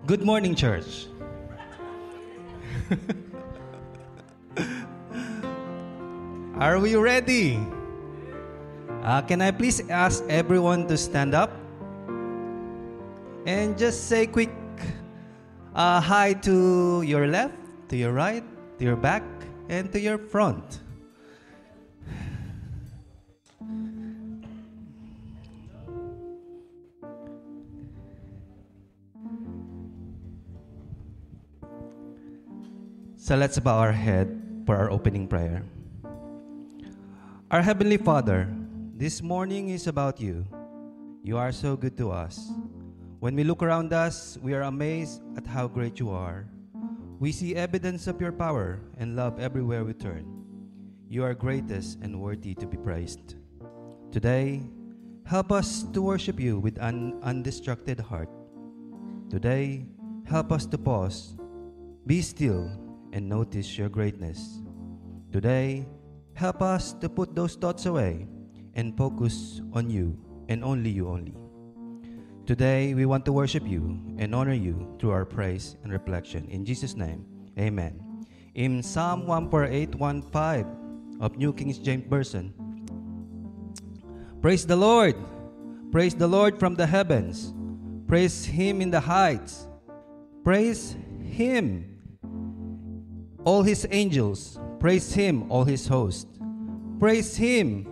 Good morning, church. Are we ready? Can I please ask everyone to stand up? And just say quick hi to your left, to your right, to your back, and to your front. So let's bow our head for our opening prayer. Our Heavenly Father, this morning is about you. You are so good to us. When we look around us, we are amazed at how great you are. We see evidence of your power and love everywhere we turn. You are greatest and worthy to be praised. Today, help us to worship you with an undistracted heart. Today, help us to pause, be still, and notice your greatness. Today, help us to put those thoughts away and focus on you and only you only. Today, we want to worship you and honor you through our praise and reflection. In Jesus' name, amen. In Psalm 148:1-5 of New King James Version, praise the Lord from the heavens. Praise Him in the heights. Praise Him, all His angels. Praise Him, all His hosts. Praise Him,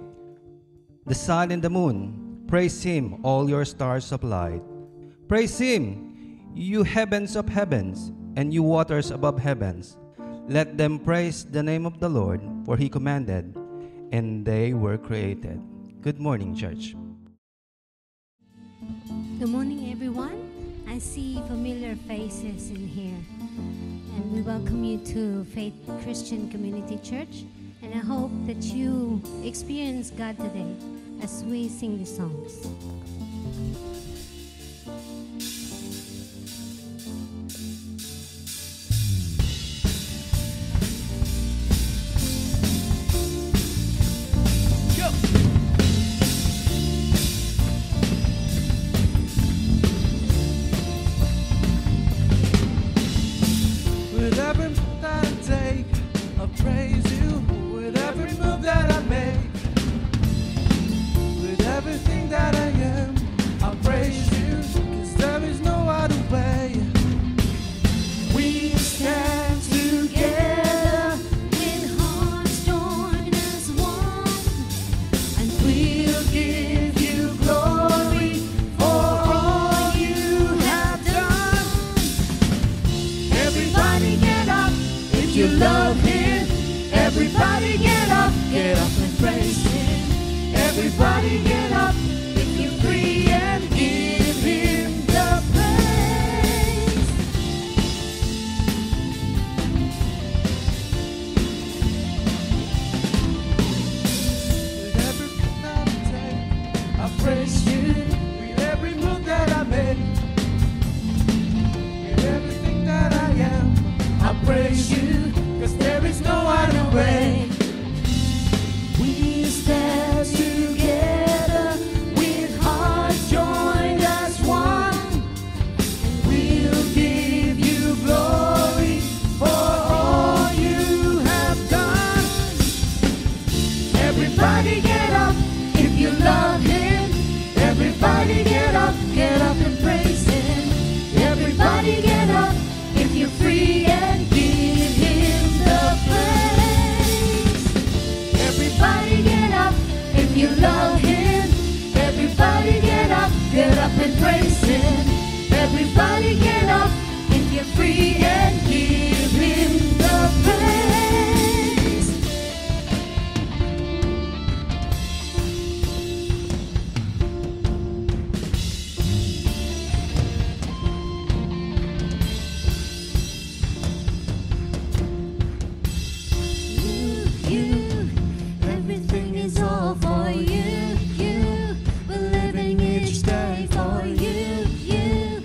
the sun and the moon. Praise Him, all your stars of light. Praise Him, you heavens of heavens, and you waters above heavens. Let them praise the name of the Lord, for He commanded, and they were created. Good morning, church. Good morning, everyone. I see familiar faces in here. And we welcome you to Faith Christian Community Church. And I hope that you experience God today as we sing the songs. With every move that I take, I praise you. With every move that I make, with everything that I am, I praise you. 'Cause there is no other way. We stand together with hearts joined as one, and we'll give you glory for all you have done. Everybody get up if you love Him. Everybody get up and praise Him. Everybody get up if you're free and give Him the praise. With every move that I take, I praise you. With every move that I make, with everything that I am, I praise you. 'Cause there is no other way. We stand together with hearts joined as one, and we'll give you glory for all you have done. Everybody get up if you love Him. Everybody get up and praise Him. Everybody get up if you're free and give Him the praise. Everybody get up if you love Him. Everybody get up and praise Him. Everybody get up if you're free and give Him the praise. You, everything is all for you. We're living each day for you.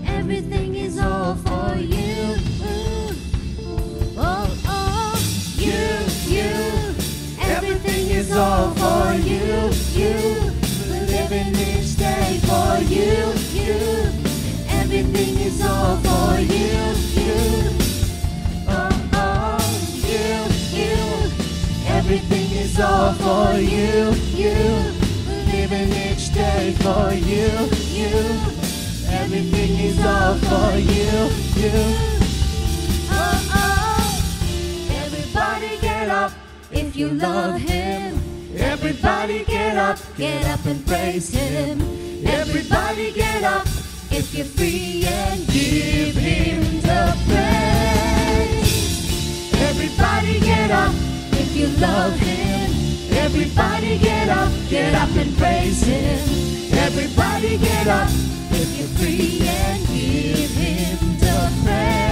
Everything is all for you. Oh, you. Everything is all for you. We're living each day for you. Everything is is all for you, you. Oh, oh, you. Everything is all for you, you. Living each day for you, you. Everything is all for you, you. Oh, oh. Everybody get up if you love him. Everybody get up and praise him. Everybody get up if you're free and give him the praise. Everybody get up if you love him. Everybody get up and praise him. Everybody get up if you're free and give him the praise.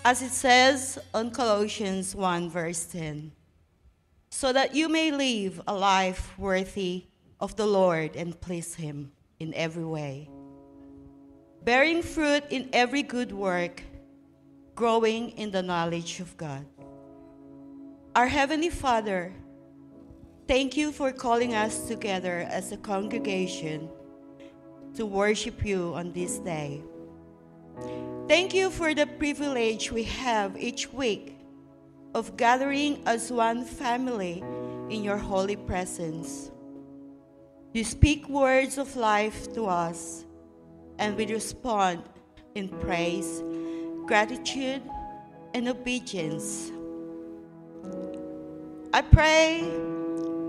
As it says on Colossians 1 verse 10, so that you may live a life worthy of the Lord and please him. in every way, bearing fruit in every good work, growing in the knowledge of God. Our Heavenly Father, thank you for calling us together as a congregation to worship you on this day. Thank you for the privilege we have each week of gathering as one family in your holy presence. You speak words of life to us, and we respond in praise, gratitude, and obedience. I pray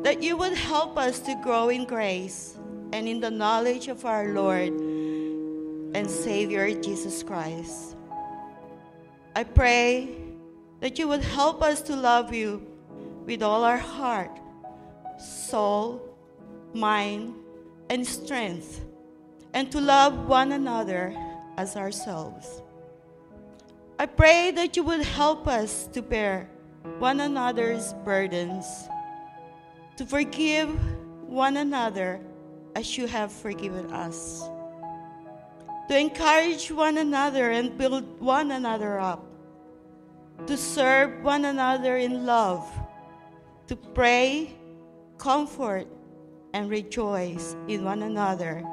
that you would help us to grow in grace and in the knowledge of our Lord and Savior Jesus Christ. I pray that you would help us to love you with all our heart, soul, mind, and strength, and to love one another as ourselves. I pray that you would help us to bear one another's burdens, to forgive one another as you have forgiven us, to encourage one another and build one another up, to serve one another in love, to pray, comfort, and rejoice in one another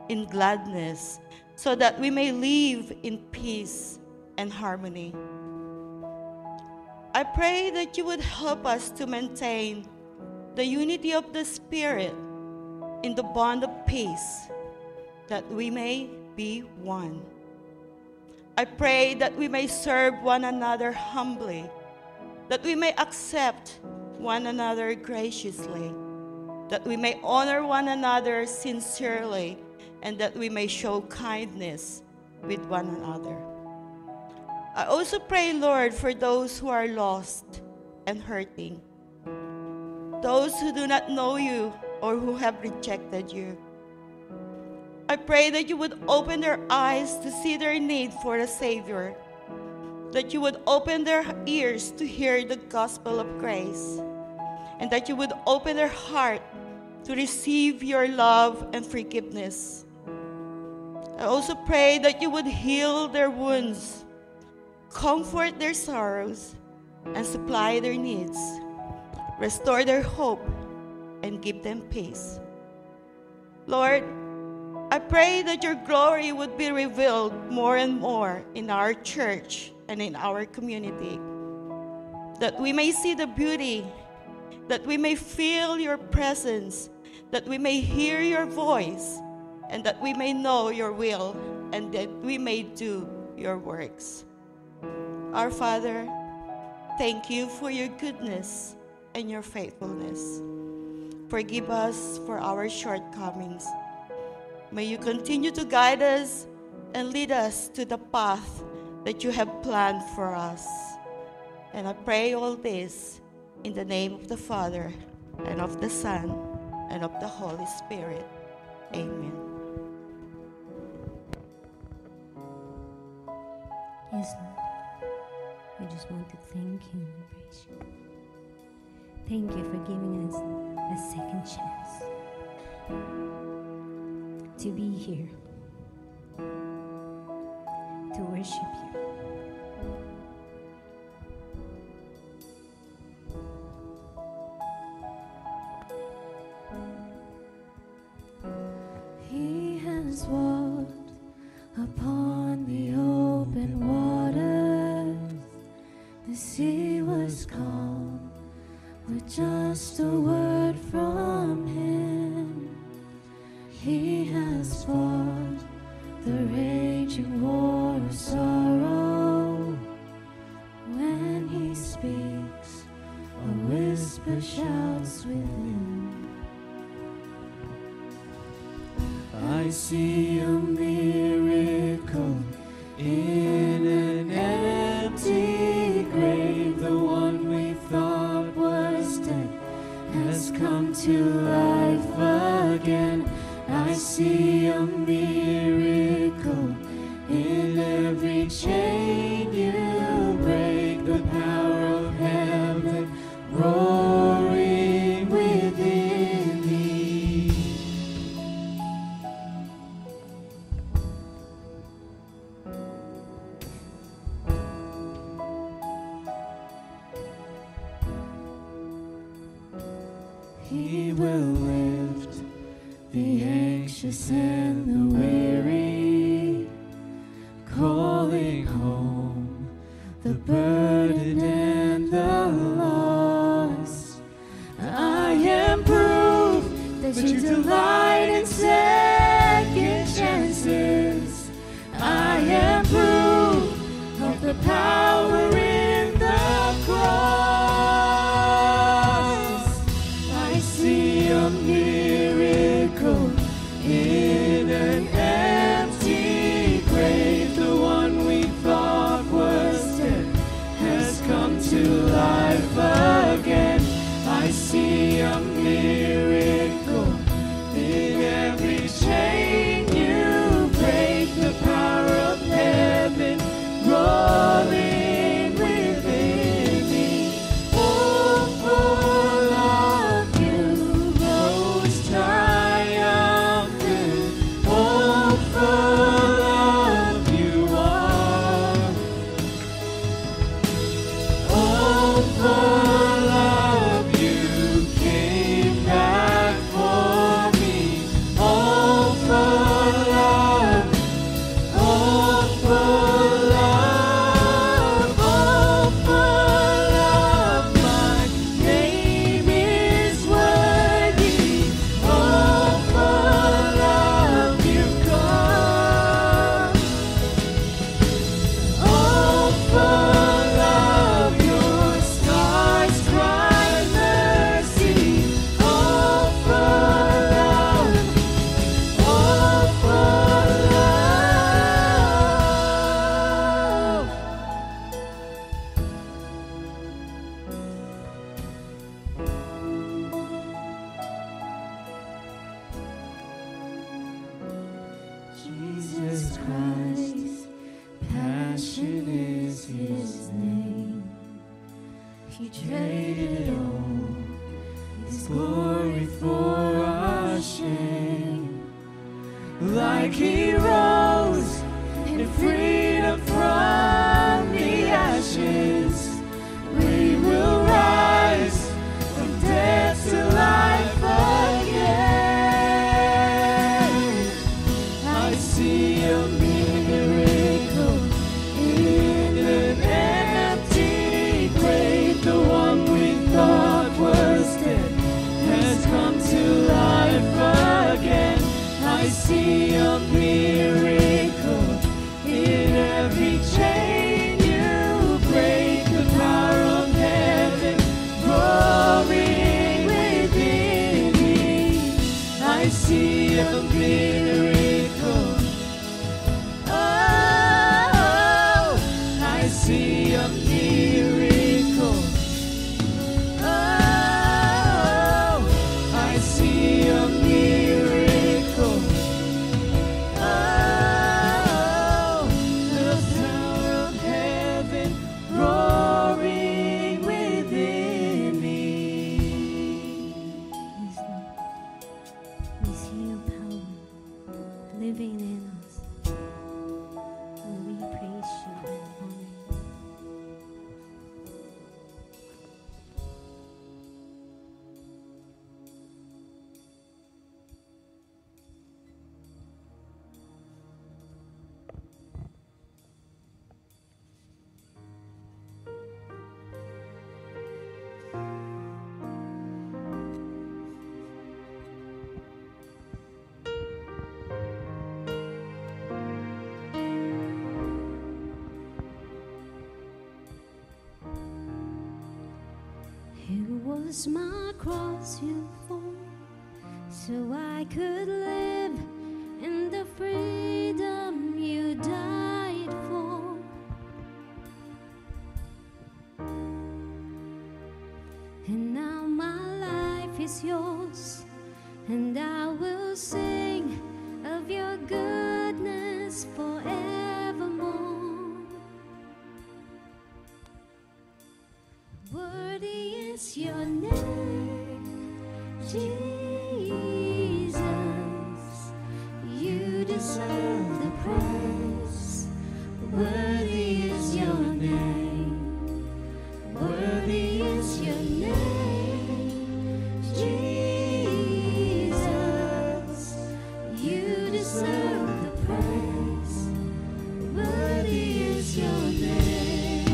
in gladness, so that we may live in peace and harmony. I pray that you would help us to maintain the unity of the Spirit in the bond of peace, that we may be one. I pray that we may serve one another humbly, that we may accept one another graciously, that we may honor one another sincerely, and that we may show kindness with one another. I also pray, Lord, for those who are lost and hurting, those who do not know you or who have rejected you. I pray that you would open their eyes to see their need for a Savior, that you would open their ears to hear the gospel of grace, and that you would open their heart to receive your love and forgiveness. I also pray that you would heal their wounds, comfort their sorrows, and supply their needs, restore their hope, and give them peace. Lord, I pray that your glory would be revealed more and more in our church and in our community, that we may see the beauty, that we may feel your presence, that we may hear your voice, and that we may know your will, and that we may do your works. Our Father, thank you for your goodness and your faithfulness. Forgive us for our shortcomings. May you continue to guide us and lead us to the path that you have planned for us. And I pray all this in the name of the Father, and of the Son, and of the Holy Spirit. Amen. Yes, Lord. We just want to thank you and praise you. Thank you for giving us a second chance to be here, to worship you. He has walked upon the open waters. The sea was calm with just a word from him. He has fought the raging war of sorrow. When he speaks, a whisper shouts within. I see a miracle in an empty grave. The one we thought was dead has come to life again. I see a miracle in every chain you break. The power of heaven roaring within me. He will lift the anxious and the weary, calling home the burdened and the lost. I am proof that you delight in second chances. I am proof of the power in the cross. I see a miracle in an empty grave. The one we thought was dead has come to life again. I see a miracle in every chain you break. The power of heaven rolling within me. Oh, full of you, rose triumphant. Oh, full of you are. Oh, full of you came back for me. Oh, full of, oh, full of my name is worthy. Oh, full of you come. Oh, full of your stars cry mercy. Oh, full of, oh, full of. Jesus Christ, passion is his name. He traded all his glory for our shame. Like he rose in freedom from the ashes, we will rise from death to life again. I see a miracle in an empty grave. The one we thought was dead has come to life again. I see a miracle in every chain you break. The power of heaven roaring within me. I see a miracle. Oh, I see a miracle. Oh, I see a miracle. Oh, the power of heaven roaring within me. We see your power living in us. And we praise you and honor you. It was my cross you bore, so I could live in the freedom you died for. And now my life is yours, and I will sing of your goodness forevermore. Worthy is your name, Jesus. You deserve the praise. Worthy is your name. Worthy is your name, Jesus. deserve the praise. Worthy is your name.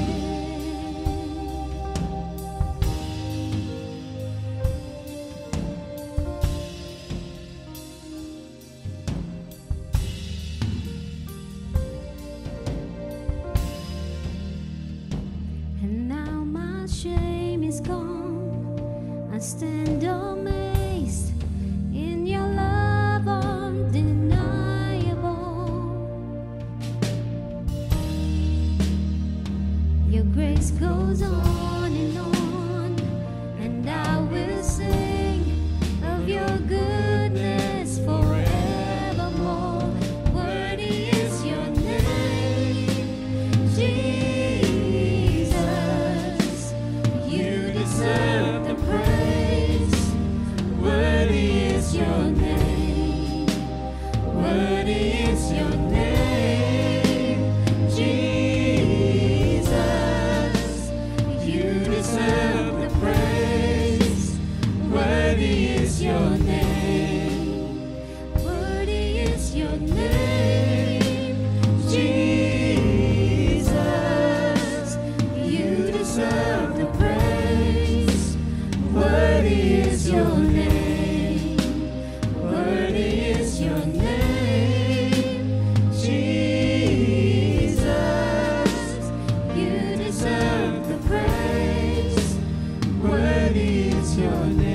And now my shame is gone. I stand amazed in your love undeniable. Your grace goes on, and I will sing of your goodness forevermore. Worthy is your name, Jesus. You deserve the praise. Worthy is your name. Worthy is your name, Jesus. You deserve the praise. Worthy is your name. Worthy is your name, Jesus. You deserve the praise. Worthy is your name. Worthy is your name, Jesus. You deserve the praise. Worthy is your name.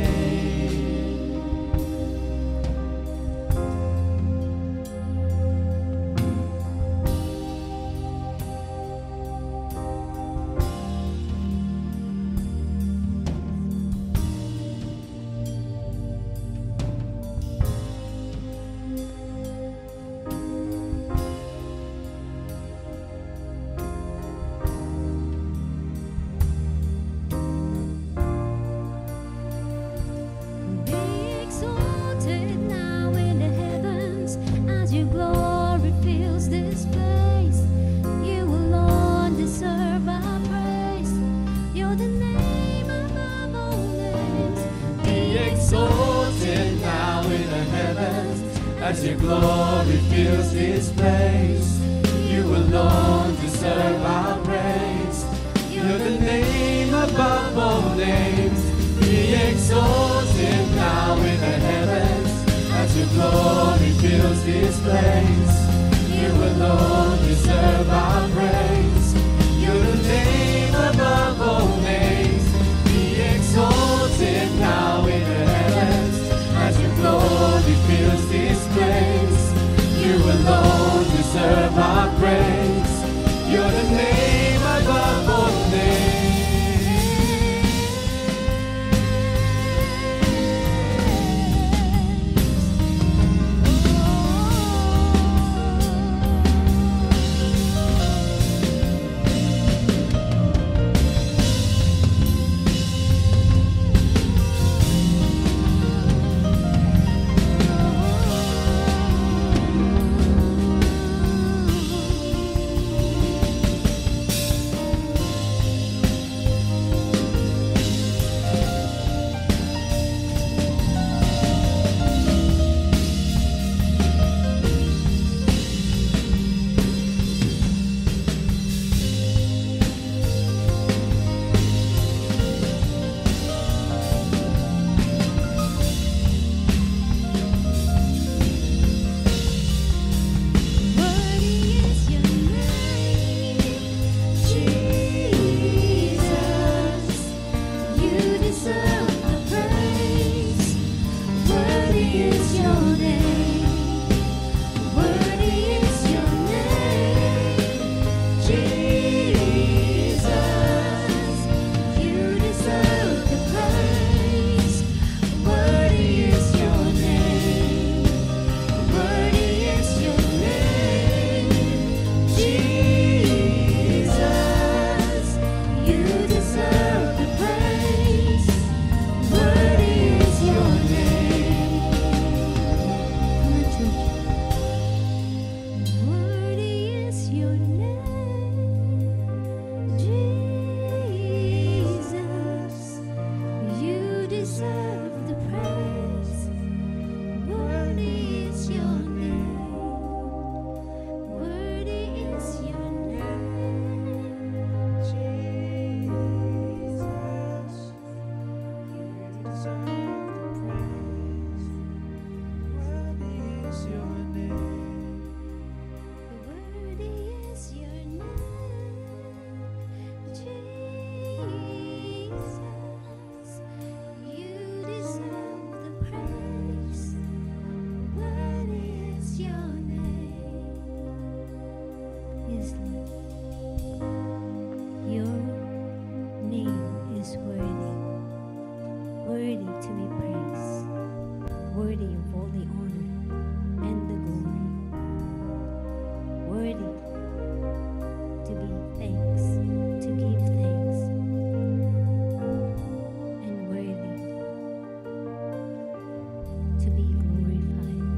be exalted now in the heavens as your glory fills this place. You alone deserve our praise. You're the name above all names. Be exalted now in the heavens as your glory fills this place. You alone deserve our praise. You're the name above all names. Be exalted now in the heavens as your glory fills this place. You alone deserve our praise. You're the name above all names. Be exalted now in the heavens as your glory fills this place. You alone deserve our praise. You're the name above all names. worthy to be thanks, to give thanks, and worthy to be glorified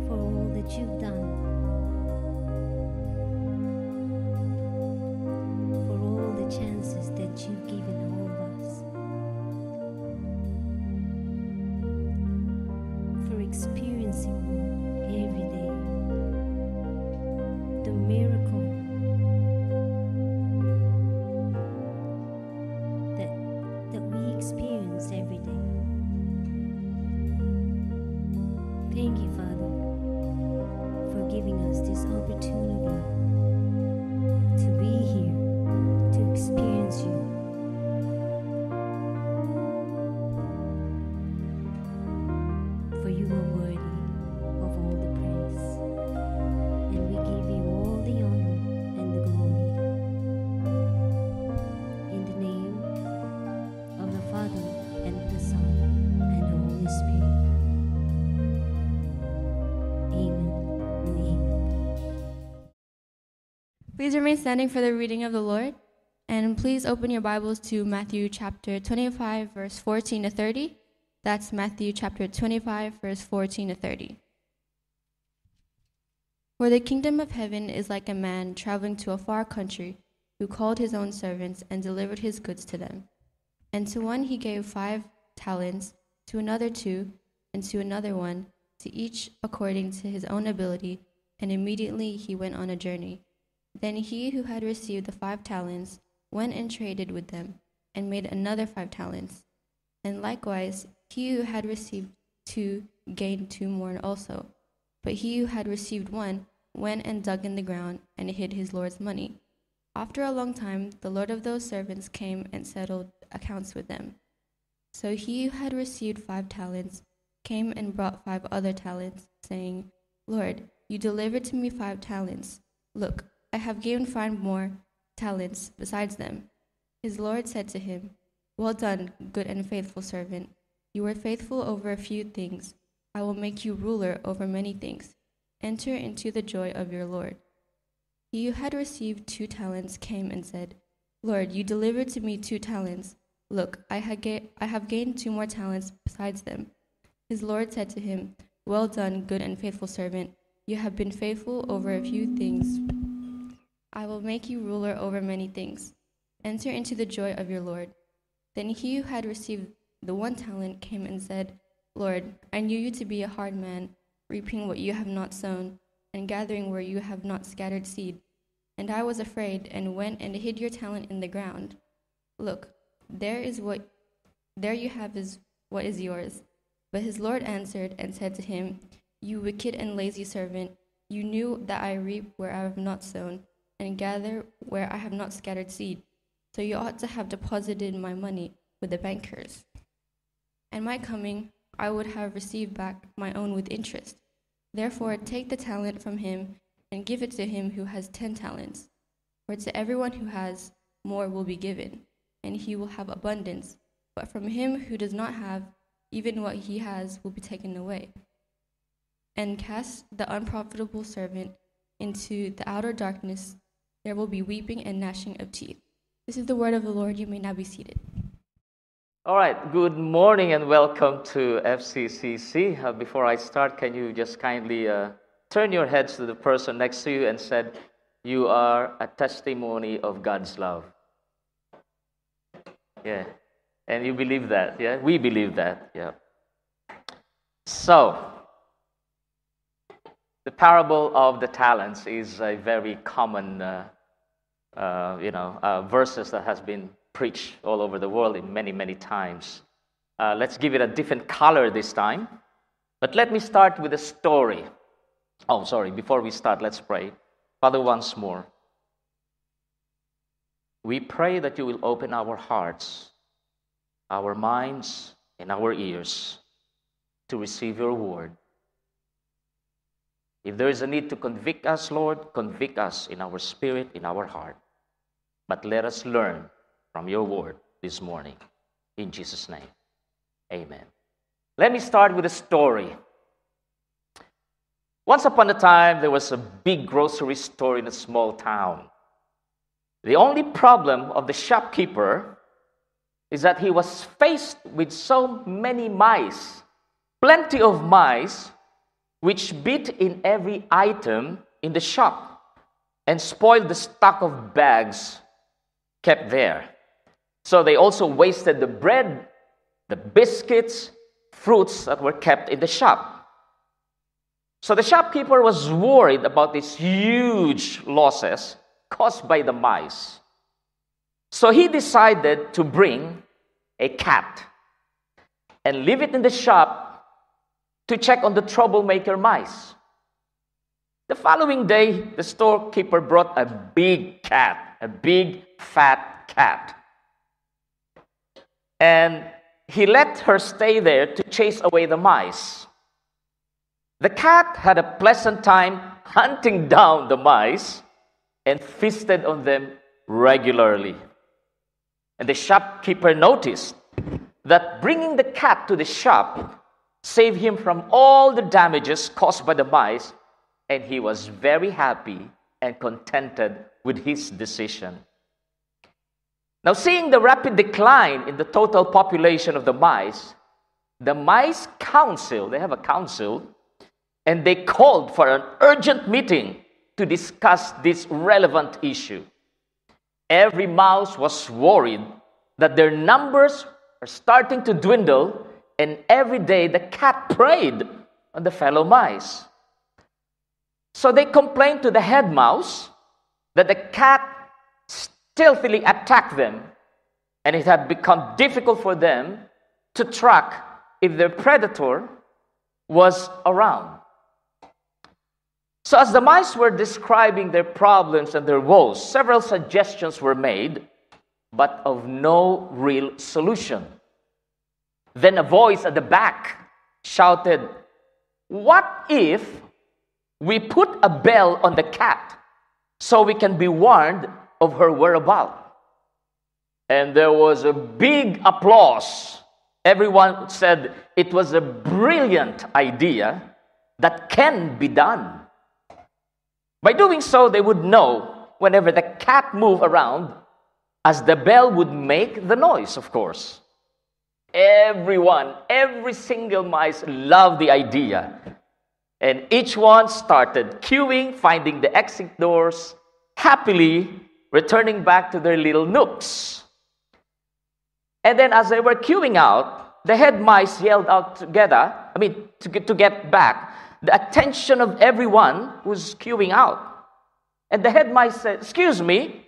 for all that you've done, for all the chances that you've given all of us, for experiencing every day the miracle that we experience every day. Thank you, Father, for giving us this opportunity to be here, to experience you. For you are worthy of all the praise, and we give you all the honor and the glory. In the name of the Father, and the Son, and the Holy Spirit. Amen and amen. Please remain standing for the reading of the Lord. And please open your Bibles to Matthew chapter 25, verse 14 to 30. That's Matthew chapter 25, verse 14 to 30. For the kingdom of heaven is like a man traveling to a far country, who called his own servants and delivered his goods to them. And to one he gave 5 talents, to another 2, and to another 1, to each according to his own ability, and immediately he went on a journey. Then he who had received the 5 talents went and traded with them, and made another 5 talents. And likewise, he who had received 2 gained 2 more also. But he who had received 1 went and dug in the ground, and hid his Lord's money. After a long time, the Lord of those servants came and settled accounts with them. So he who had received 5 talents came and brought 5 other talents, saying, Lord, you delivered to me 5 talents. Look, I have gained 5 more talents besides them. His Lord said to him, Well done, good and faithful servant. You were faithful over a few things. I will make you ruler over many things. Enter into the joy of your Lord. He who had received 2 talents came and said, Lord, you delivered to me 2 talents. Look, I have gained 2 more talents besides them. His Lord said to him, Well done, good and faithful servant. You have been faithful over a few things. I will make you ruler over many things. Enter into the joy of your Lord. Then he who had received the 1 talent came and said, Lord, I knew you to be a hard man, reaping what you have not sown, and gathering where you have not scattered seed. And I was afraid, and went and hid your talent in the ground. Look, there you have is what is yours. But his Lord answered and said to him, You wicked and lazy servant, you knew that I reap where I have not sown, and gather where I have not scattered seed. So you ought to have deposited my money with the bankers. And my coming, I would have received back my own with interest. Therefore, take the talent from him and give it to him who has 10 talents. For to everyone who has, more will be given, and he will have abundance. But from him who does not have, even what he has will be taken away. And cast the unprofitable servant into the outer darkness. There will be weeping and gnashing of teeth. This is the word of the Lord. You may now be seated. All right, good morning and welcome to FCCC. Before I start, can you just kindly turn your heads to the person next to you and said, you are a testimony of God's love. Yeah, and you believe that, yeah? We believe that, yeah. So, the parable of the talents is a very common, verses that has been preached all over the world in many, many times. Let's give it a different color this time. But let me start with a story. Oh, sorry, before we start, let's pray. Father, once more, we pray that you will open our hearts, our minds, and our ears to receive your word. If there is a need to convict us, Lord, convict us in our spirit, in our heart. But let us learn from your word this morning. In Jesus' name, amen. Let me start with a story. Once upon a time, there was a big grocery store in a small town. The only problem of the shopkeeper is that he was faced with so many mice, plenty of mice, which bit in every item in the shop and spoiled the stock of bags kept there. So they also wasted the bread, the biscuits, fruits that were kept in the shop. So the shopkeeper was worried about these huge losses caused by the mice. So he decided to bring a cat and leave it in the shop to check on the troublemaker mice. The following day, the storekeeper brought a big cat, a big fat cat. And he let her stay there to chase away the mice. The cat had a pleasant time hunting down the mice and feasted on them regularly. And the shopkeeper noticed that bringing the cat to the shop saved him from all the damages caused by the mice, and he was very happy and contented with his decision. Now, seeing the rapid decline in the total population of the mice council, they have a council, and they called for an urgent meeting to discuss this relevant issue. Every mouse was worried that their numbers are starting to dwindle, and every day the cat preyed on the fellow mice. So they complained to the head mouse that the cat stealthily attacked them, and it had become difficult for them to track if their predator was around. So as the mice were describing their problems and their woes, several suggestions were made, but of no real solution. Then a voice at the back shouted, "What if we put a bell on the cat so we can be warned of her whereabouts?" And there was a big applause. Everyone said it was a brilliant idea that can be done. By doing so, they would know whenever the cat moved around, as the bell would make the noise, of course. Everyone, every single mice loved the idea. And each one started queuing, finding the exit doors, happily returning back to their little nooks. And then as they were queuing out, the head mice yelled out to get back the attention of everyone who's queuing out. And the head mice said, "Excuse me,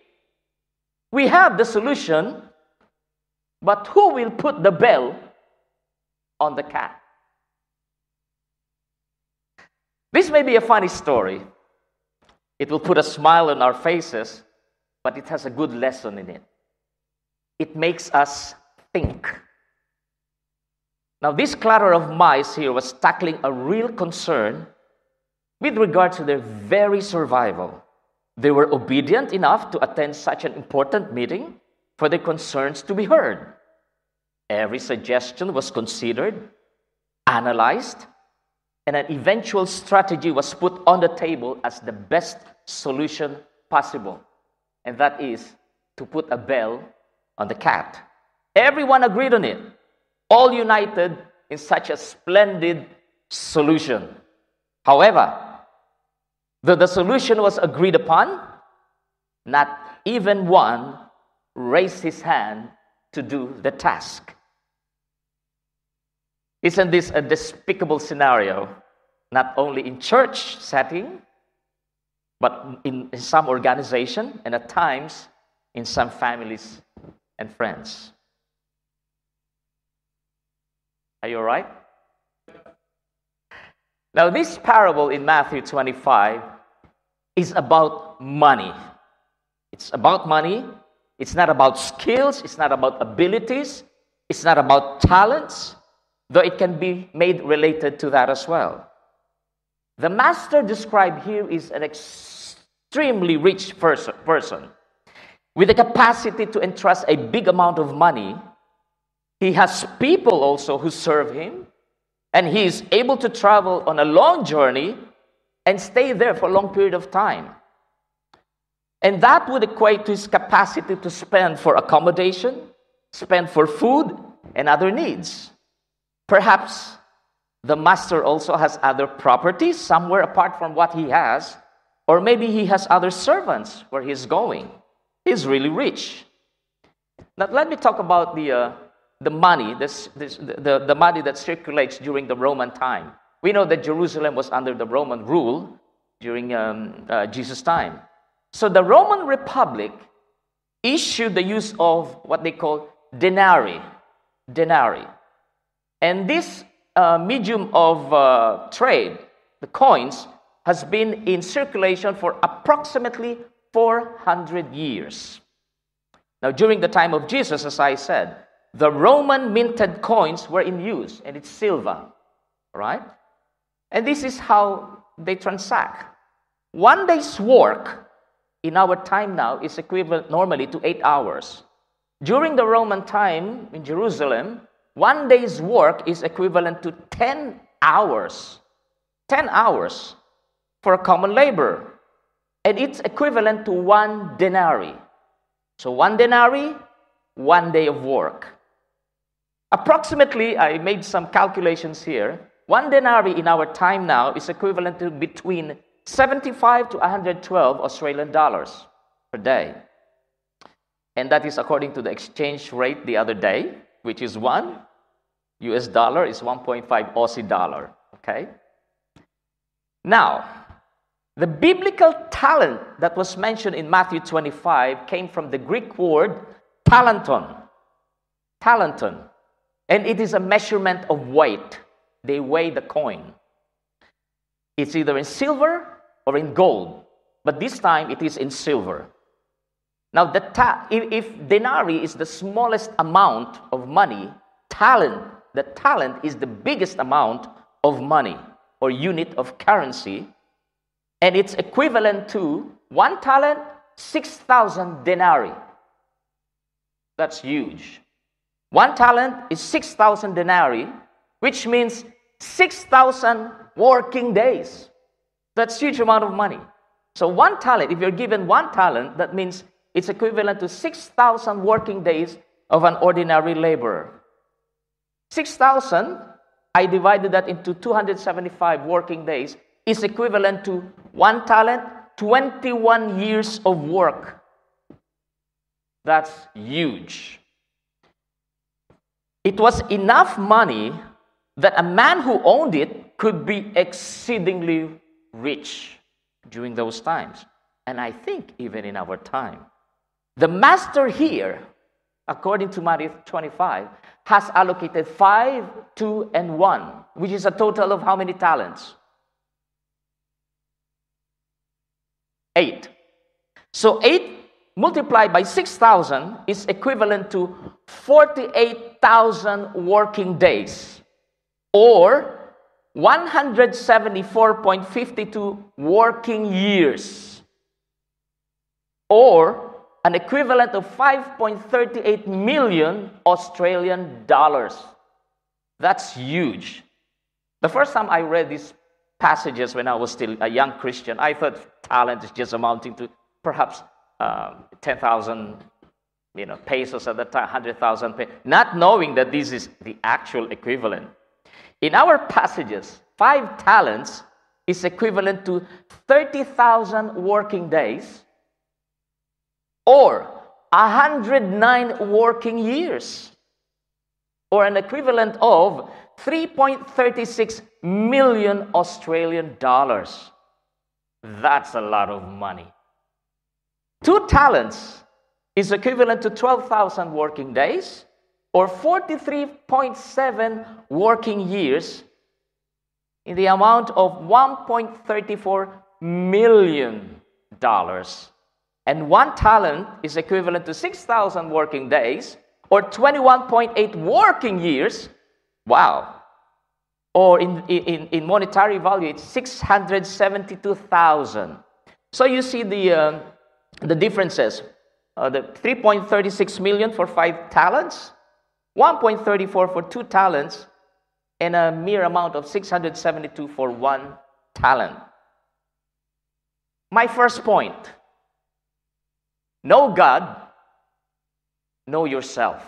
we have the solution, but who will put the bell on the cat?" This may be a funny story. It will put a smile on our faces, but it has a good lesson in it. It makes us think. Now, this clutter of mice here was tackling a real concern with regard to their very survival. They were obedient enough to attend such an important meeting for their concerns to be heard. Every suggestion was considered, analyzed, and an eventual strategy was put on the table as the best solution possible. And that is to put a bell on the cat. Everyone agreed on it, all united in such a splendid solution. However, though the solution was agreed upon, not even one raised his hand to do the task. Isn't this a despicable scenario, not only in church setting, but in some organization, and at times in some families and friends? Are you all right? Now, this parable in Matthew 25 is about money. It's about money. It's not about skills. It's not about abilities. It's not about talents, though it can be made related to that as well. The master described here is an extremely rich person with the capacity to entrust a big amount of money. He has people also who serve him, and he is able to travel on a long journey and stay there for a long period of time. And that would equate to his capacity to spend for accommodation, spend for food, and other needs. Perhaps the master also has other properties somewhere apart from what he has, or maybe he has other servants where he's going. He's really rich. Now let me talk about the money, the money that circulates during the Roman time. We know that Jerusalem was under the Roman rule during Jesus' time. So the Roman Republic issued the use of what they call denarii. And this medium of trade, the coins, has been in circulation for approximately 400 years. Now, during the time of Jesus, as I said, the Roman minted coins were in use, and it's silver, right? And this is how they transact. One day's work in our time now is equivalent normally to 8 hours. During the Roman time in Jerusalem, one day's work is equivalent to 10 hours. 10 hours for a common labor. And it's equivalent to 1 denarii. So 1 denarii, 1 day of work. Approximately, I made some calculations here. 1 denarii in our time now is equivalent to between 75 to 112 Australian dollars per day. And that is according to the exchange rate the other day, which is 1 US dollar is 1.5 Aussie dollar. Okay? Now, the biblical talent that was mentioned in Matthew 25 came from the Greek word talenton. Talenton. And it is a measurement of weight. They weigh the coin. It's either in silver or in gold. But this time it is in silver. Now, if denarii is the smallest amount of money, the talent is the biggest amount of money or unit of currency. And it's equivalent to 1 talent, 6,000 denarii. That's huge. 1 talent is 6,000 denarii, which means 6,000 working days. That's a huge amount of money. So 1 talent, if you're given 1 talent, that means it's equivalent to 6,000 working days of an ordinary laborer. 6,000, I divided that into 275 working days, is equivalent to 1 talent, 21 years of work. That's huge. It was enough money that a man who owned it could be exceedingly rich during those times. And I think even in our time. The master here, according to Matthew 25, has allocated 5, 2, and 1, which is a total of how many talents? 8. So 8 multiplied by 6,000 is equivalent to 48,000 working days, or 174.52 working years, or an equivalent of 5.38 million Australian dollars. That's huge. The first time I read these passages when I was still a young Christian, I thought talent is just amounting to perhaps 10,000 pesos at that time, 100,000 pesos, not knowing that this is the actual equivalent. In our passages, 5 talents is equivalent to 30,000 working days, or 109 working years, or an equivalent of 3.36 million Australian dollars. That's a lot of money. 2 talents is equivalent to 12,000 working days, or 43.7 working years, in the amount of $1.34 million. And 1 talent is equivalent to 6,000 working days, or 21.8 working years. Wow. Or in monetary value, it's 672,000. So you see the differences. The 3.36 million for 5 talents, 1.34 for 2 talents, and a mere amount of 672 for 1 talent. my first point. Know God, know yourself.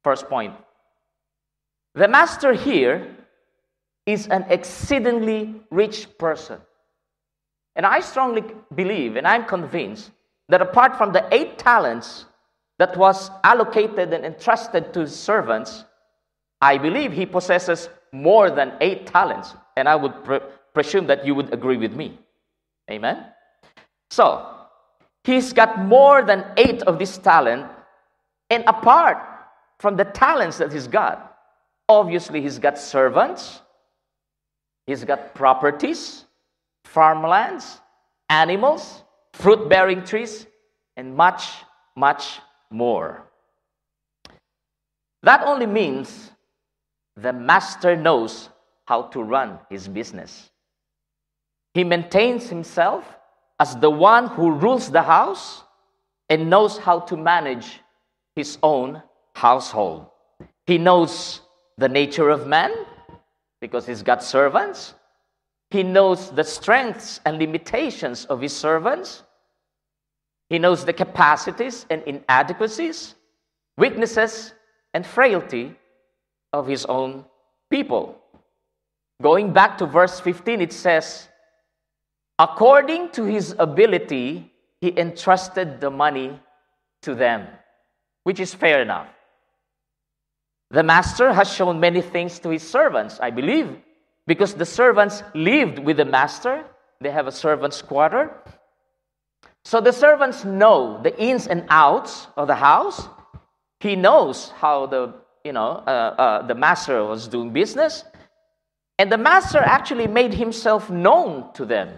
First point. The master here is an exceedingly rich person. And I strongly believe, and I'm convinced, that apart from the 8 talents that was allocated and entrusted to his servants, I believe he possesses more than 8 talents. And I would presume that you would agree with me. Amen? So, he's got more than 8 of this talent. And apart from the talents that he's got, obviously he's got servants, he's got properties, farmlands, animals, fruit-bearing trees, and much, much more. That only means the master knows how to run his business. He maintains himself as the one who rules the house and knows how to manage his own household. He knows the nature of man because he's got servants. He knows the strengths and limitations of his servants. He knows the capacities and inadequacies, weaknesses and frailty of his own people. Going back to verse 15, it says, according to his ability, he entrusted the money to them, which is fair enough. The master has shown many things to his servants, I believe, because the servants lived with the master. They have a servant's quarter. So the servants know the ins and outs of the house. He knows how the master was doing business. And the master actually made himself known to them.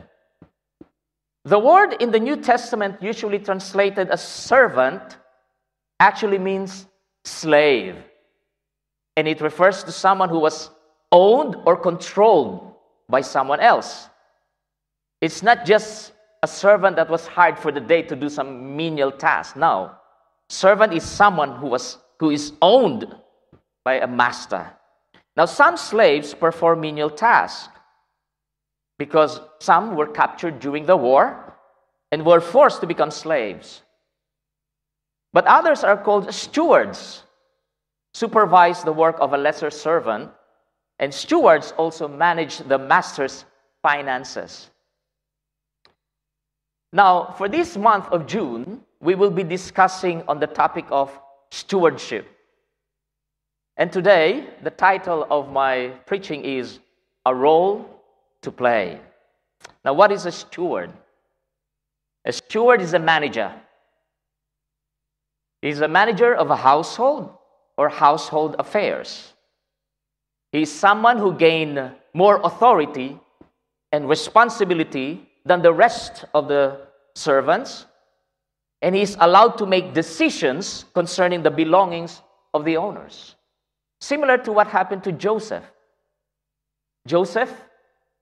The word in the New Testament, usually translated as servant, actually means slave. And it refers to someone who was owned or controlled by someone else. It's not just a servant that was hired for the day to do some menial task. No. Servant is someone who is owned by a master. Now, some slaves perform menial tasks because some were captured during the war and were forced to become slaves. But others are called stewards, supervise the work of a lesser servant, and stewards also manage the master's finances. Now, for this month of June, we will be discussing on the topic of stewardship. And today, the title of my preaching is A Role to Play. Now, what is a steward? A steward is a manager. He's a manager of a household or household affairs. He is someone who gained more authority and responsibility than the rest of the servants, and he is allowed to make decisions concerning the belongings of the owners. Similar to what happened to Joseph. Joseph,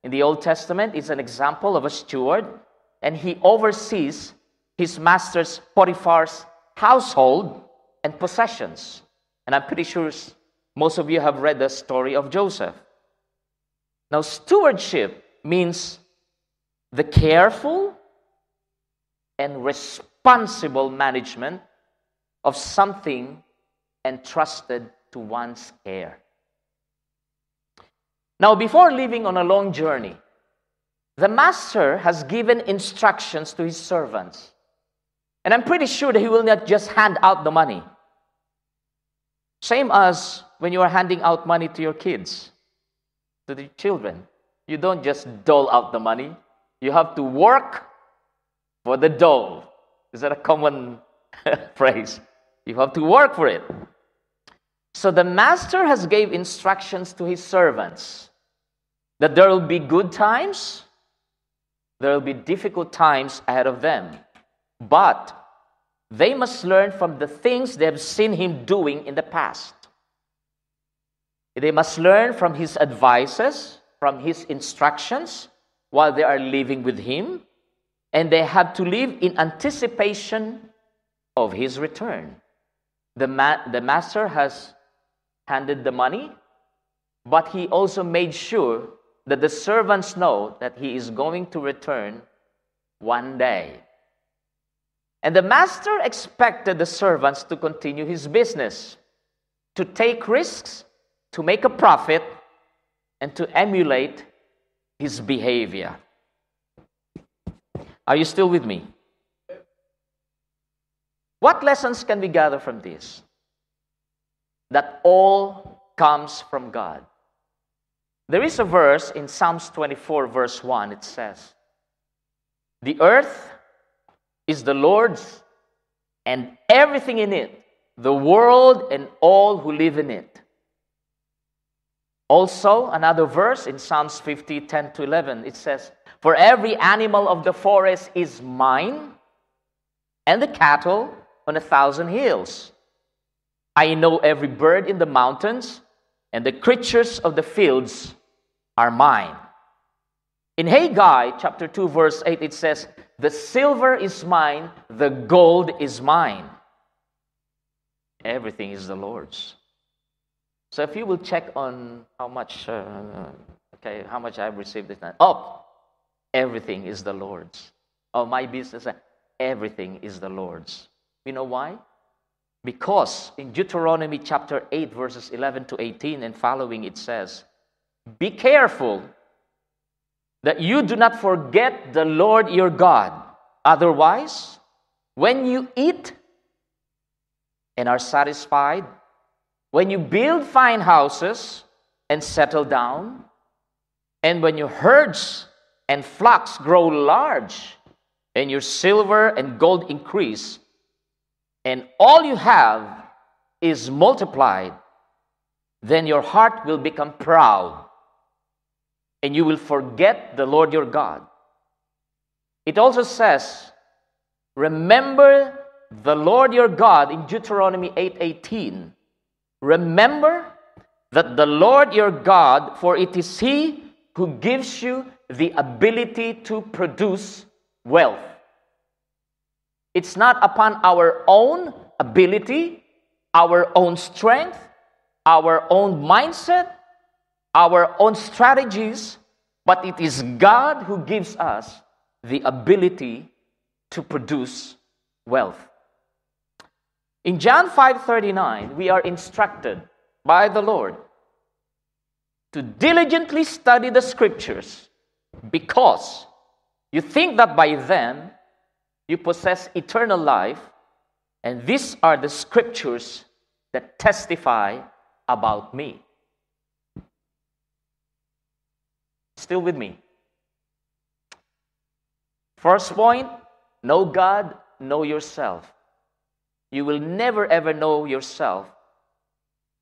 in the Old Testament, is an example of a steward, and he oversees his master's Potiphar's household and possessions. And I'm pretty sure most of you have read the story of Joseph. Now, stewardship means the careful and responsible management of something entrusted to one's care. Now, before leaving on a long journey, the master has given instructions to his servants. And I'm pretty sure that he will not just hand out the money. Same as when you are handing out money to your kids, to the children. You don't just dole out the money. You have to work for the dole. Is that a common phrase? You have to work for it. So the master has gave instructions to his servants that there will be good times, there will be difficult times ahead of them. But they must learn from the things they have seen him doing in the past. They must learn from his advices, from his instructions while they are living with him, and they have to live in anticipation of his return. The master has handed the money, but he also made sure that the servants know that he is going to return one day. And the master expected the servants to continue his business, to take risks, to make a profit, and to emulate his behavior. Are you still with me? What lessons can we gather from this? That all comes from God. There is a verse in Psalms 24, verse 1. It says, "The earth is the Lord's and everything in it, the world and all who live in it." Also, another verse in Psalms 50, 10 to 11, it says, "For every animal of the forest is mine, and the cattle on 1,000 hills. I know every bird in the mountains, and the creatures of the fields are mine." In Haggai chapter 2, verse 8, it says, "The silver is mine, the gold is mine." Everything is the Lord's. So if you will check on how much I've received this time. Oh, everything is the Lord's. Oh, my business, everything is the Lord's. You know why? Because in Deuteronomy chapter 8, verses 11 to 18 and following, it says, "Be careful that you do not forget the Lord your God. Otherwise, when you eat and are satisfied, when you build fine houses and settle down, and when your herds and flocks grow large, and your silver and gold increase, and all you have is multiplied, then your heart will become proud, and you will forget the Lord your God." It also says, "Remember the Lord your God," in Deuteronomy 8:18. "Remember that the Lord your God, for it is He who gives you the ability to produce wealth." It's not upon our own ability, our own strength, our own mindset, our own strategies, but it is God who gives us the ability to produce wealth. In John 5:39, we are instructed by the Lord to diligently study the Scriptures, because you think that by them you possess eternal life, and these are the Scriptures that testify about me. Still with me? First point, know God, know yourself. You will never ever know yourself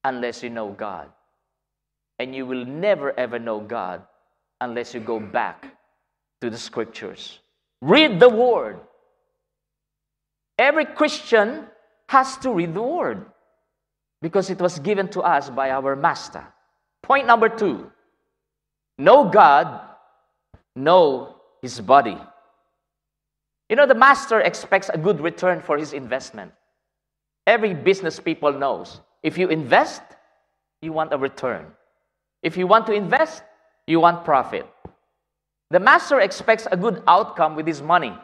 unless you know God. And you will never ever know God unless you go back to the Scriptures. Read the Word. Every Christian has to read the Word because it was given to us by our Master. Point number 2, know God, know His body. You know, the Master expects a good return for his investment. Every business people knows, if you invest, you want a return. If you want to invest, you want profit. The Master expects a good outcome with his money.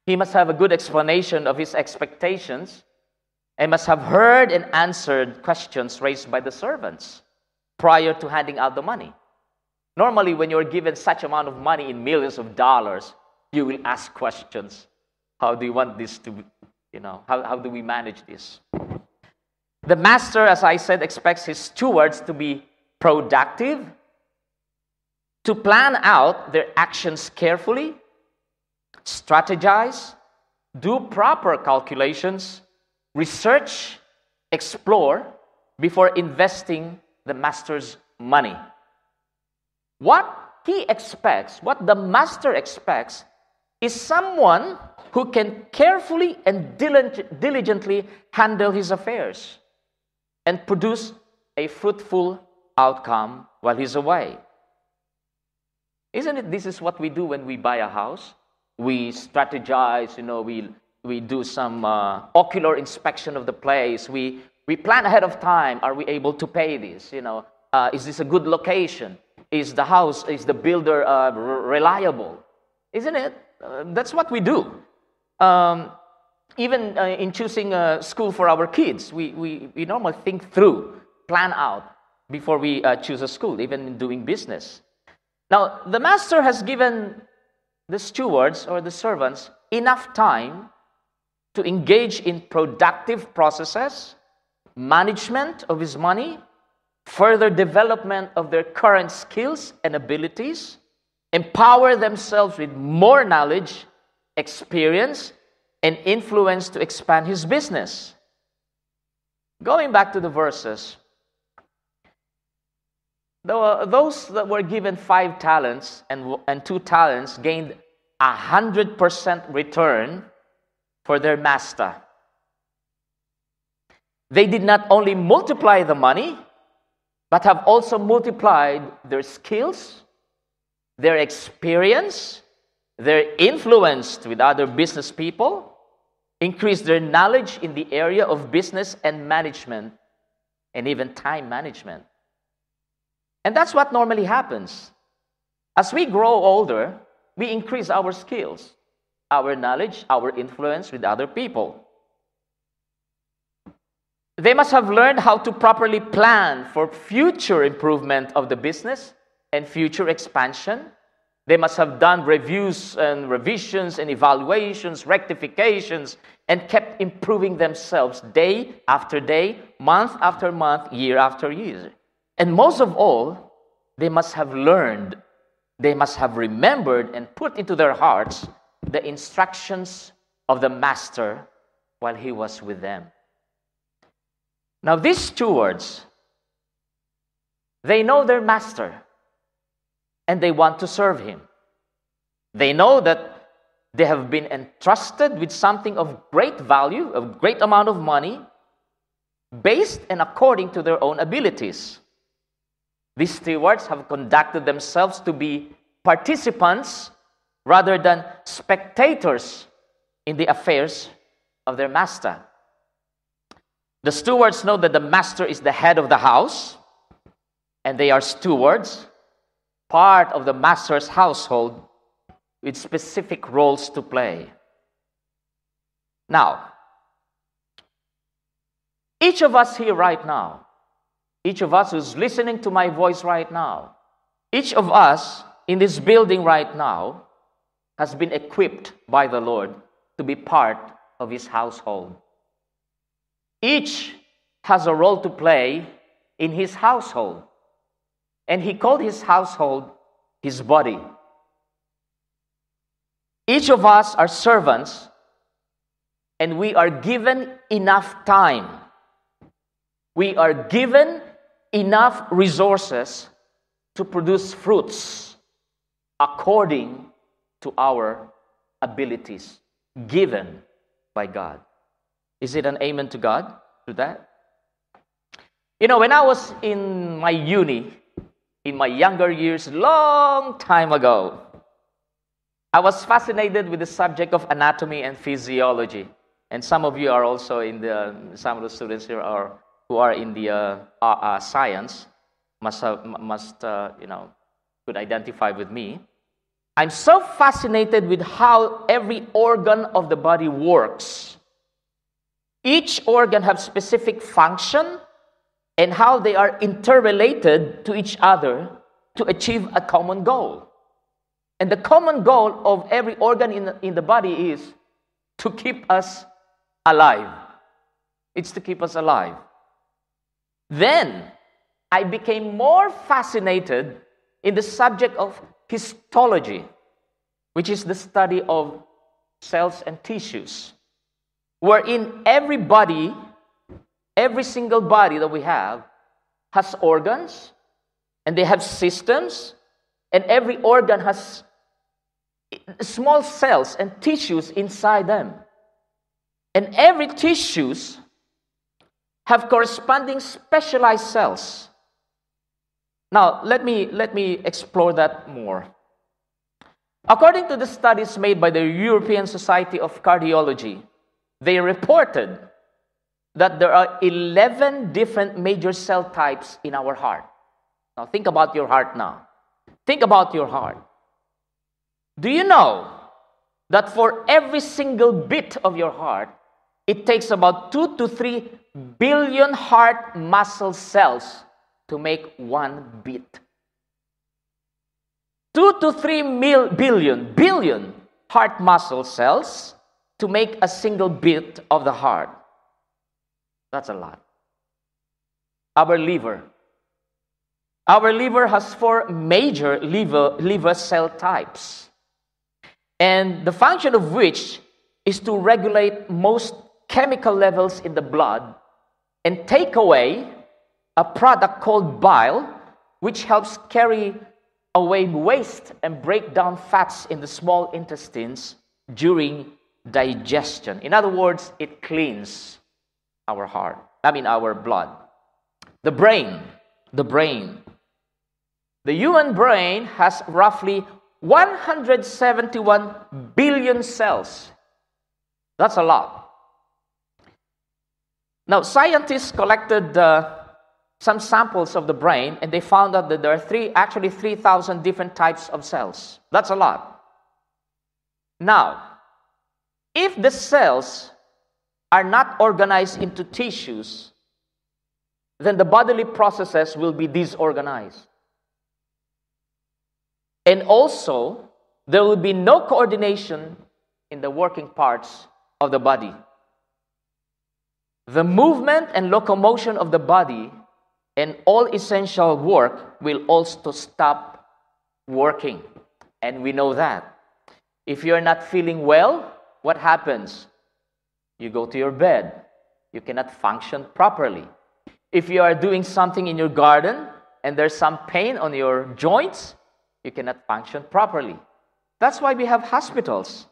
He must have a good explanation of his expectations and must have heard and answered questions raised by the servants prior to handing out the money. Normally, when you're given such amount of money in millions of dollars, you will ask questions. How do you want this to be? How do we manage this? The Master, as I said, expects his stewards to be productive, to plan out their actions carefully, strategize, do proper calculations, research, explore before investing the Master's money. What the Master expects is someone who can carefully and diligently handle his affairs and produce a fruitful outcome while he's away. Isn't it this is what we do when we buy a house? We strategize, we do some ocular inspection of the place. We plan ahead of time. Are we able to pay this? Is this a good location? Is the builder reliable? Isn't it? That's what we do. Even in choosing a school for our kids, we normally think through, plan out before we choose a school, even in doing business. Now, the master has given the stewards or the servants enough time to engage in productive processes, management of his money, further development of their current skills and abilities, empower themselves with more knowledge, experience, and influence to expand his business. Going back to the verses, those that were given 5 talents and 2 talents gained 100% return for their master. They did not only multiply the money, but have also multiplied their skills, their experience, their influence with other business people, increased their knowledge in the area of business and management, and even time management. And that's what normally happens. As we grow older, we increase our skills, our knowledge, our influence with other people. They must have learned how to properly plan for future improvement of the business and future expansion. They must have done reviews and revisions and evaluations, rectifications, and kept improving themselves day after day, month after month, year after year. And most of all, they must have learned, they must have remembered and put into their hearts the instructions of the master while he was with them. Now, these stewards, they know their master and they want to serve him. They know that they have been entrusted with something of great value, of great amount of money, based and according to their own abilities. These stewards have conducted themselves to be participants rather than spectators in the affairs of their master. The stewards know that the master is the head of the house, and they are stewards, part of the master's household, with specific roles to play. Now, each of us here right now, each of us who's listening to my voice right now, each of us in this building right now has been equipped by the Lord to be part of his household. Each has a role to play in his household. And he called his household his body. Each of us are servants, and we are given enough time. We are given enough resources to produce fruits according to our abilities given by God. Is it an amen to God to that? You know, when I was in my uni, in my younger years, long time ago, I was fascinated with the subject of anatomy and physiology. And some of you are also some of the students here who are in the science could identify with me. I'm so fascinated with how every organ of the body works. Each organ has specific function and how they are interrelated to each other to achieve a common goal. And the common goal of every organ in the body is to keep us alive. It's to keep us alive. Then, I became more fascinated in the subject of histology, which is the study of cells and tissues, wherein every single body that we have has organs, and they have systems, and every organ has small cells and tissues inside them. And every tissues have corresponding specialized cells. Now, let me explore that more. According to the studies made by the European Society of Cardiology, they reported that there are 11 different major cell types in our heart. Now, think about your heart now. Think about your heart. Do you know that for every single beat of your heart, it takes about 2 to 3 billion heart muscle cells to make one beat? 2 to 3 billion heart muscle cells to make a single beat of the heart. That's a lot. Our liver. Our liver has 4 major liver cell types, and the function of which is to regulate most chemical levels in the blood and take away a product called bile, which helps carry away waste and break down fats in the small intestines during digestion. In other words, it cleans our blood. The brain. The human brain has roughly 171 billion cells. That's a lot. Now, scientists collected some samples of the brain, and they found out that there are 3,000 different types of cells. That's a lot. Now, if the cells are not organized into tissues, then the bodily processes will be disorganized. And also, there will be no coordination in the working parts of the body. The movement and locomotion of the body and all essential work will also stop working. And we know that. If you're not feeling well, what happens? You go to your bed. You cannot function properly. If you are doing something in your garden and there's some pain on your joints, you cannot function properly. That's why we have hospitals.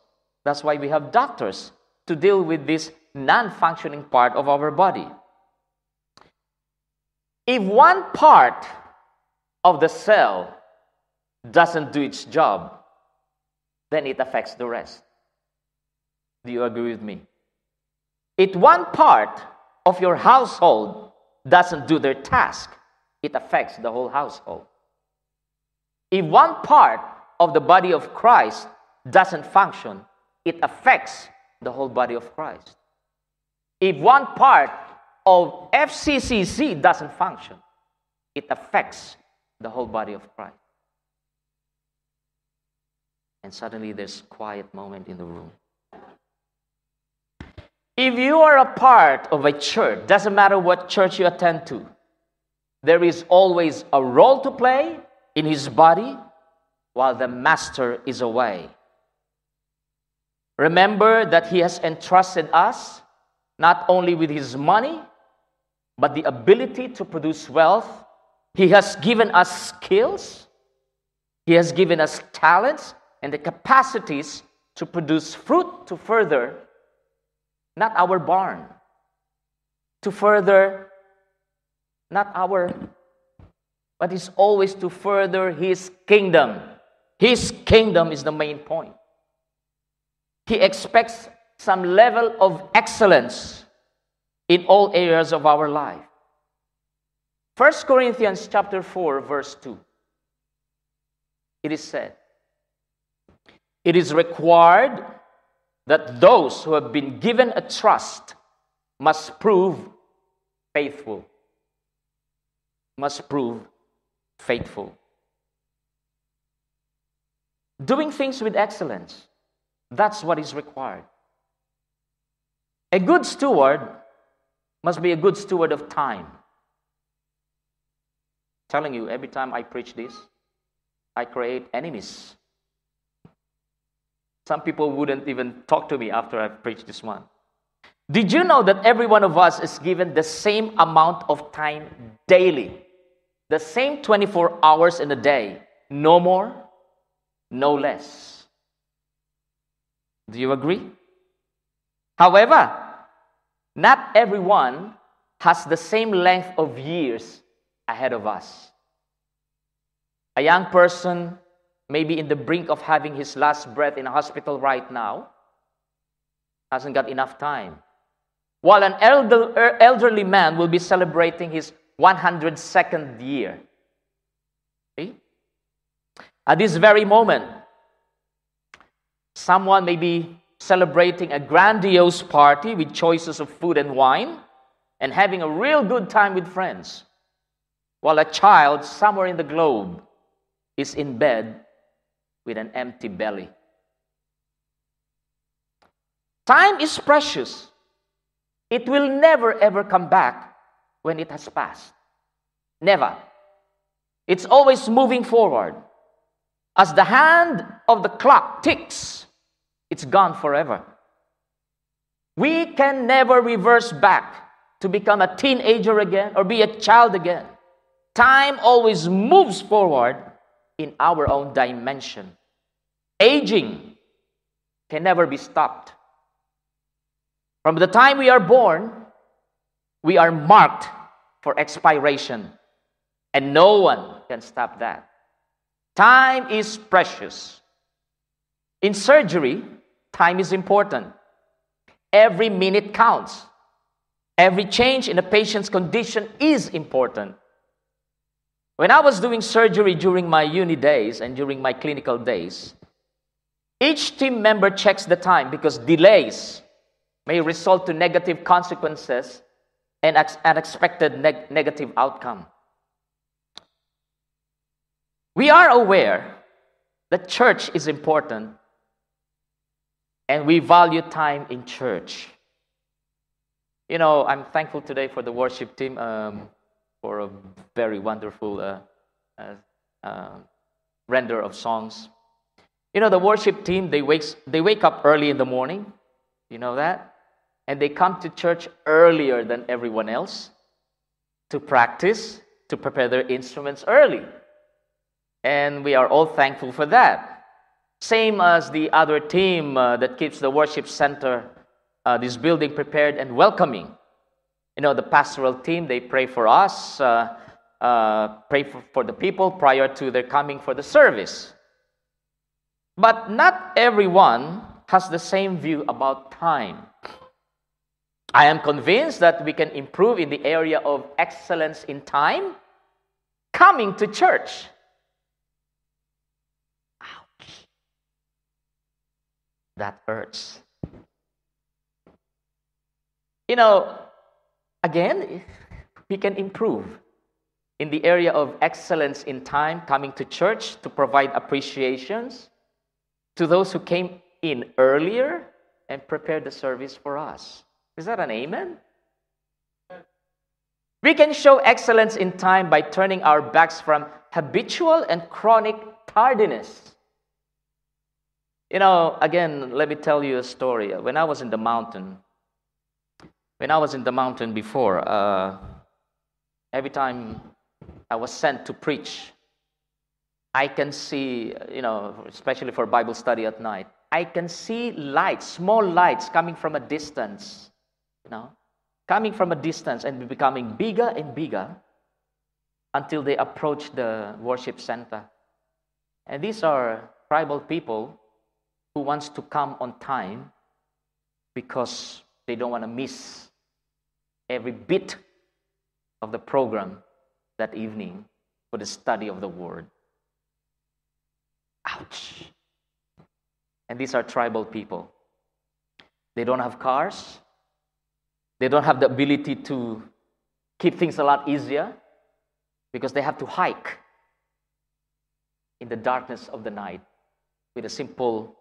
That's why we have doctors to deal with this non-functioning part of our body. If one part of the cell doesn't do its job, then it affects the rest. Do you agree with me? If one part of your household doesn't do their task, it affects the whole household. If one part of the body of Christ doesn't function, it affects the whole body of Christ. If one part of FCCC doesn't function, it affects the whole body of Christ. And suddenly there's a quiet moment in the room. If you are a part of a church, doesn't matter what church you attend to, there is always a role to play in his body while the master is away. Remember that he has entrusted us not only with his money, but the ability to produce wealth. He has given us skills. He has given us talents and the capacities to produce fruit to further, not our barn, to further, not our, but it's always to further his kingdom. His kingdom is the main point. He expects some level of excellence in all areas of our life. 1 Corinthians chapter 4, verse 2. It is said, it is required that those who have been given a trust must prove faithful. Must prove faithful. Doing things with excellence, that's what is required. A good steward must be a good steward of time. Telling you, every time I preach this, I create enemies. Some people wouldn't even talk to me after I preach this one. Did you know that every one of us is given the same amount of time daily? The same 24 hours in a day. No more, no less. Do you agree? However, not everyone has the same length of years ahead of us. A young person may be in the brink of having his last breath in a hospital right now, hasn't got enough time. While an elderly man will be celebrating his 102nd year. See? At this very moment, Someone may be celebrating a grandiose party with choices of food and wine and having a real good time with friends, while a child somewhere in the globe is in bed with an empty belly. Time is precious. It will never ever come back when it has passed. Never. It's always moving forward. As the hand of the clock ticks, it's gone forever. We can never reverse back to become a teenager again or be a child again. Time always moves forward in our own dimension. Aging can never be stopped. From the time we are born, we are marked for expiration, and no one can stop that. Time is precious. In surgery, time is important. Every minute counts. Every change in a patient's condition is important. When I was doing surgery during my uni days and during my clinical days, each team member checks the time because delays may result to negative consequences and unexpected negative outcome. We are aware that church is important and we value time in church. You know, I'm thankful today for the worship team for a very wonderful render of songs. You know, the worship team, they wake up early in the morning. You know that? And they come to church earlier than everyone else to practice, to prepare their instruments early. And we are all thankful for that. Same as the other team that keeps the worship center, this building prepared and welcoming. You know, the pastoral team, they pray for us, pray for the people prior to their coming for the service. But not everyone has the same view about time. I am convinced that we can improve in the area of excellence in time, coming to church. Ouch. That hurts. You know, again, we can improve in the area of excellence in time, coming to church to provide appreciations to those who came in earlier and prepared the service for us. Is that an amen? We can show excellence in time by turning our backs from habitual and chronic tardiness. You know, again, let me tell you a story. When I was in the mountain before, every time I was sent to preach, I can see, you know, especially for Bible study at night, I can see lights, small lights coming from a distance. You know, coming from a distance and becoming bigger and bigger until they approach the worship center. And these are tribal people who wants to come on time because they don't want to miss every bit of the program that evening for the study of the Word. Ouch. And these are tribal people. They don't have cars. They don't have the ability to keep things a lot easier because they have to hike in the darkness of the night with a simple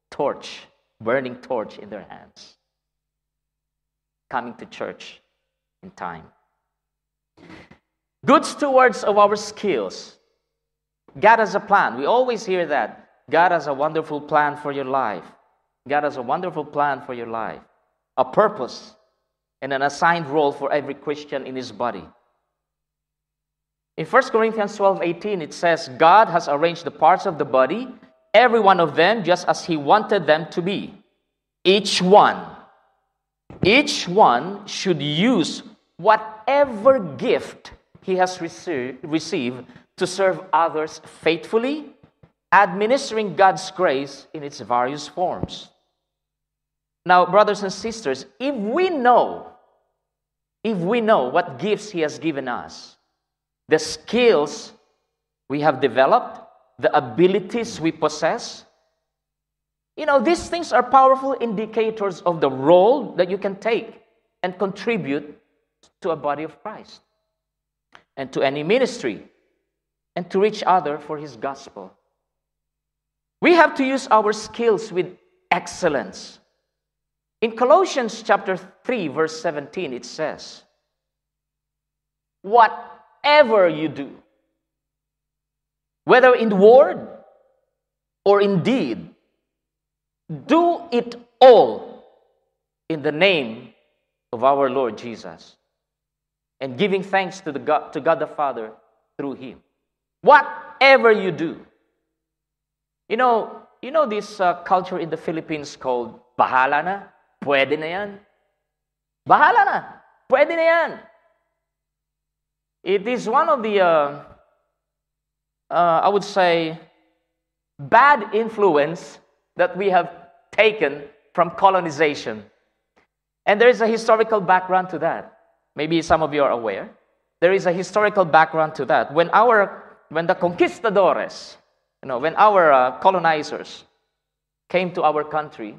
torch, burning torch in their hands, coming to church in time. Good stewards of our skills. God has a plan. We always hear that. God has a wonderful plan for your life. God has a wonderful plan for your life. A purpose and an assigned role for every Christian in his body. In 1 Corinthians 12:18, it says, God has arranged the parts of the body, every one of them, just as he wanted them to be. Each one should use whatever gift he has received to serve others faithfully, administering God's grace in its various forms. Now, brothers and sisters, if we know what gifts he has given us, the skills we have developed, the abilities we possess, These things are powerful indicators of the role that you can take and contribute to a body of Christ and to any ministry and to reach others for His gospel. We have to use our skills with excellence. In Colossians chapter 3, verse 17, it says, whatever you do, whether in word or in deed, do it all in the name of our Lord Jesus, and giving thanks to God the Father through Him. Whatever you do. You know this culture in the Philippines called bahala na, pwede na yan. Bahala na, pwede na yan. It is one of the, I would say, bad influence that we have taken from colonization. And there is a historical background to that. Maybe some of you are aware. There is a historical background to that. When the conquistadores, when our colonizers came to our country,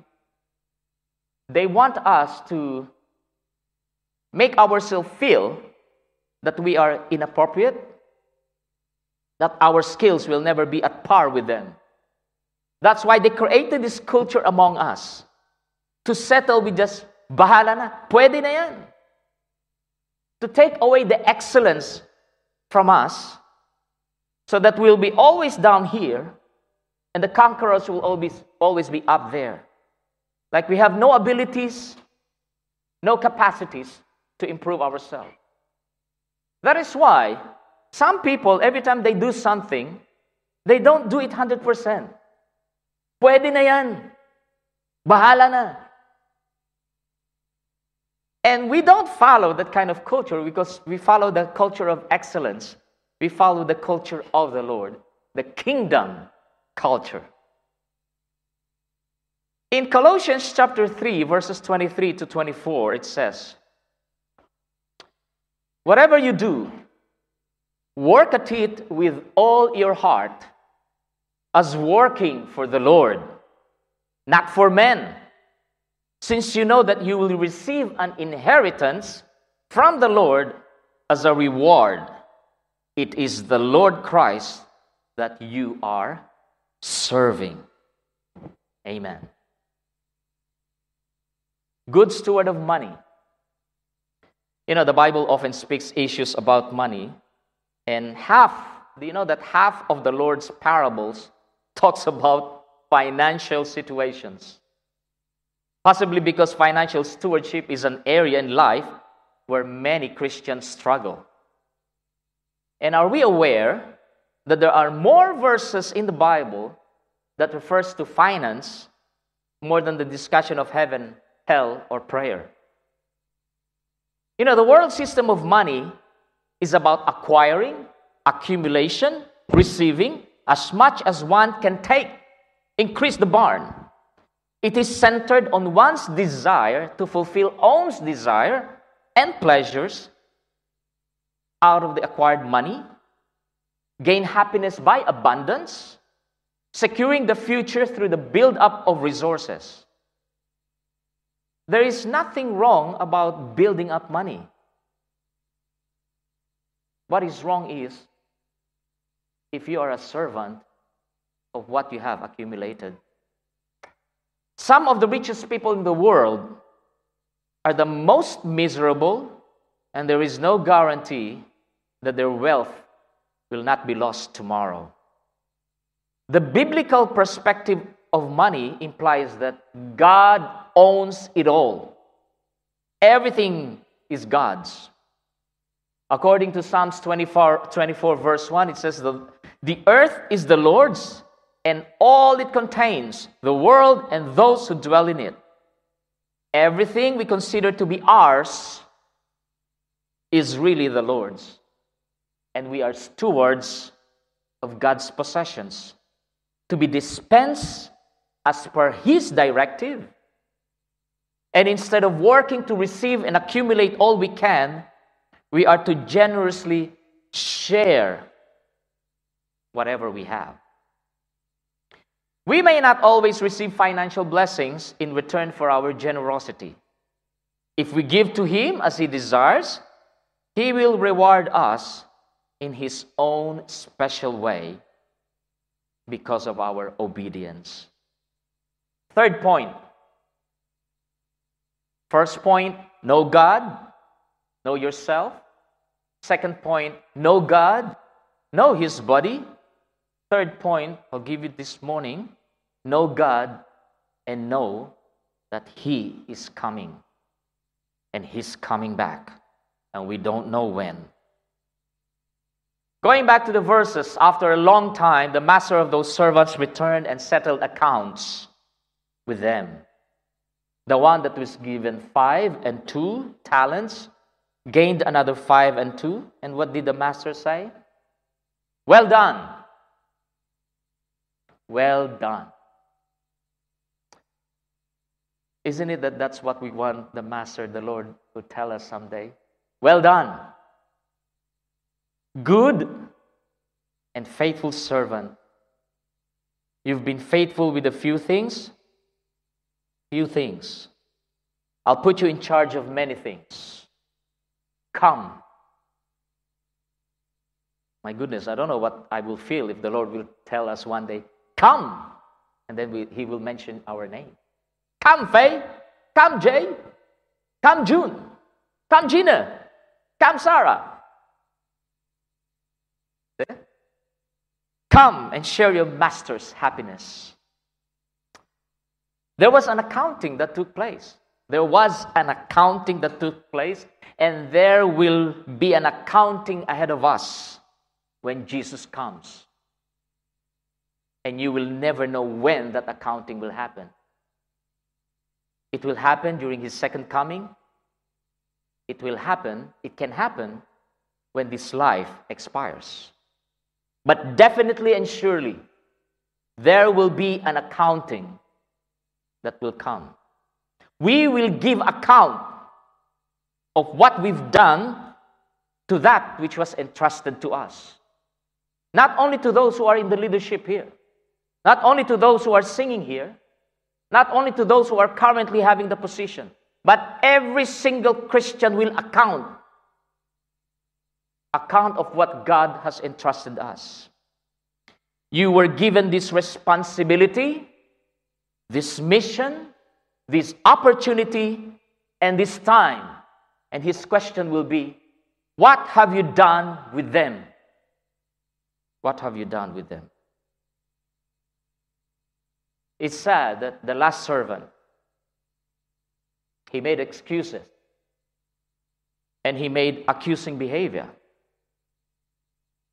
they want us to make ourselves feel that we are inappropriate, that our skills will never be at par with them. That's why they created this culture among us to settle with just, bahala na, pwede na yan. To take away the excellence from us so that we'll be always down here and the conquerors will always be up there. Like we have no abilities, no capacities to improve ourselves. That is why some people, every time they do something, they don't do it 100%. Pwede na yan. Bahala na. And we don't follow that kind of culture because we follow the culture of excellence. We follow the culture of the Lord, the kingdom culture. In Colossians chapter 3, verses 23 to 24, it says, whatever you do, work at it with all your heart, as working for the Lord, not for men, since you know that you will receive an inheritance from the Lord as a reward. It is the Lord Christ that you are serving. Amen. Good steward of money. The Bible often speaks issues about money, and do you know that half of the Lord's parables talks about financial situations? Possibly because financial stewardship is an area in life where many Christians struggle. And are we aware that there are more verses in the Bible that refers to finance more than the discussion of heaven, hell, or prayer? The world system of money is about acquiring, accumulation, receiving as much as one can take. Increase the barn. It is centered on one's desire to fulfill one's desire and pleasures out of the acquired money, gain happiness by abundance, securing the future through the build-up of resources. There is nothing wrong about building up money. What is wrong is if you are a servant of what you have accumulated. Some of the richest people in the world are the most miserable, and there is no guarantee that their wealth will not be lost tomorrow. The biblical perspective of money implies that God owns it all. Everything is God's. According to Psalms 24 verse 1, it says, the earth is the Lord's, and all it contains, the world and those who dwell in it. Everything we consider to be ours is really the Lord's. And we are stewards of God's possessions, to be dispensed as per His directive. And instead of working to receive and accumulate all we can, we are to generously share whatever we have. We may not always receive financial blessings in return for our generosity. If we give to Him as He desires, He will reward us in His own special way because of our obedience. Third point. First point, know God, know yourself. Second point, know God, know His body. Third point, I'll give you this morning, know God and know that He is coming. And He's coming back. And we don't know when. Going back to the verses, after a long time, the master of those servants returned and settled accounts with them. The one that was given 5 and 2 talents gained another 5 and 2. And what did the master say? Well done. Well done. Isn't it that that's what we want the Master, the Lord, to tell us someday? Well done. Good and faithful servant. You've been faithful with a few things. Few things. I'll put you in charge of many things. Come. My goodness, I don't know what I will feel if the Lord will tell us one day, come. And then He will mention our name. Come, Faye. Come, Jay. Come, June. Come, Gina. Come, Sarah. Come and share your master's happiness. There was an accounting that took place. There was an accounting that took place, and there will be an accounting ahead of us when Jesus comes. And you will never know when that accounting will happen. It will happen during His second coming. It can happen when this life expires. But definitely and surely, there will be an accounting that will come. We will give account of what we've done to that which was entrusted to us. Not only to those who are in the leadership here, not only to those who are singing here, not only to those who are currently having the position, but every single Christian will account of what God has entrusted us. You were given this responsibility, this mission, this opportunity, and this time. And His question will be, what have you done with them? What have you done with them? It's sad that the last servant, he made excuses. And he made accusing behavior.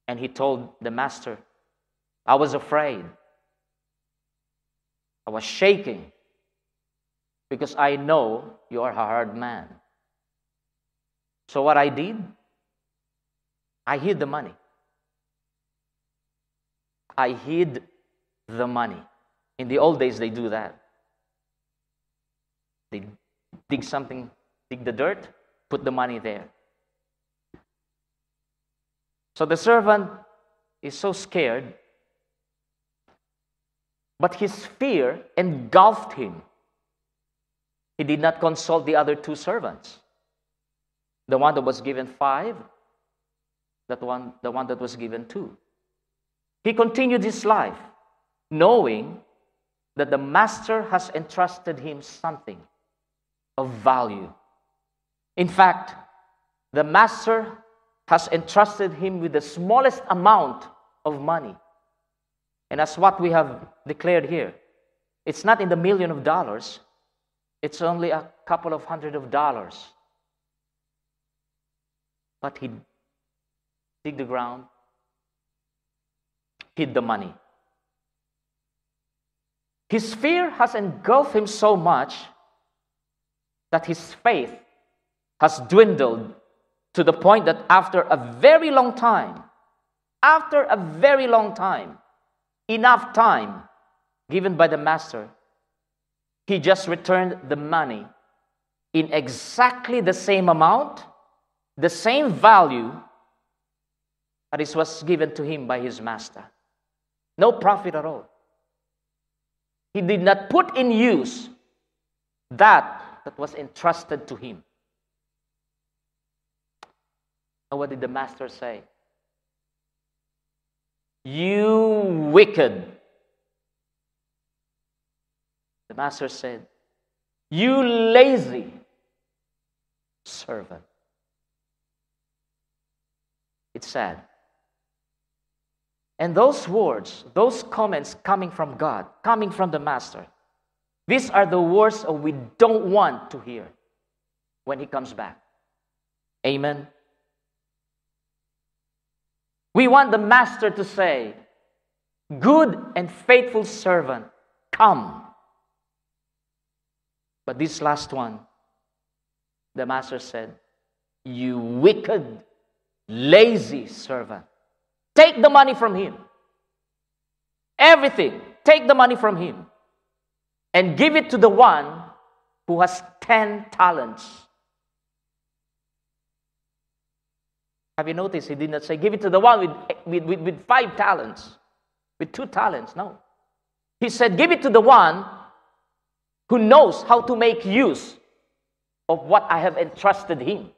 And he told the master, I was afraid. I was shaking. Because I know you are a hard man. So what I did, I hid the money. I hid the money. In the old days, they do that. They dig the dirt, put the money there. So the servant is so scared, but his fear engulfed him. He did not consult the other 2 servants. The one that was given 5, the one that was given 2. He continued his life, knowing that the master has entrusted him something of value. In fact, the master has entrusted him with the smallest amount of money. And that's what we have declared here. It's not in the millions of dollars. It's only a couple of hundred of dollars. But he dig the ground, hid the money. His fear has engulfed him so much that his faith has dwindled to the point that after a very long time, enough time given by the master, he just returned the money in exactly the same amount, the same value that it was given to him by his master. No profit at all. He did not put in use that was entrusted to him. And what did the master say? You wicked. The master said, you lazy servant. It's sad. And those words, those comments coming from God, coming from the master, these are the words we don't want to hear when he comes back. Amen. We want the master to say, good and faithful servant, come. But this last one, the master said, you wicked, lazy servant. Take the money from him. Everything. Take the money from him. And give it to the one who has 10 talents. Have you noticed? He did not say, give it to the one with 5 talents. With 2 talents. No. He said, give it to the one who knows how to make use of what I have entrusted him.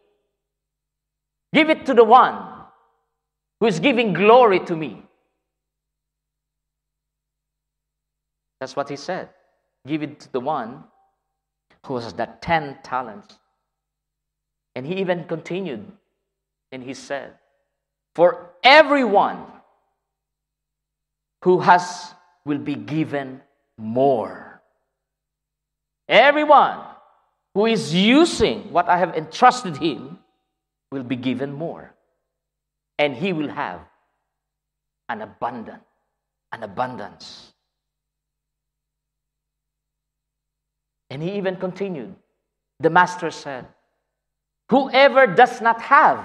Give it to the one who is giving glory to me. That's what he said. Give it to the one who has that 10 talents. And he even continued, and he said, for everyone who has will be given more. Everyone who is using what I have entrusted him will be given more. And he will have an abundance. And he even continued. The master said, whoever does not have,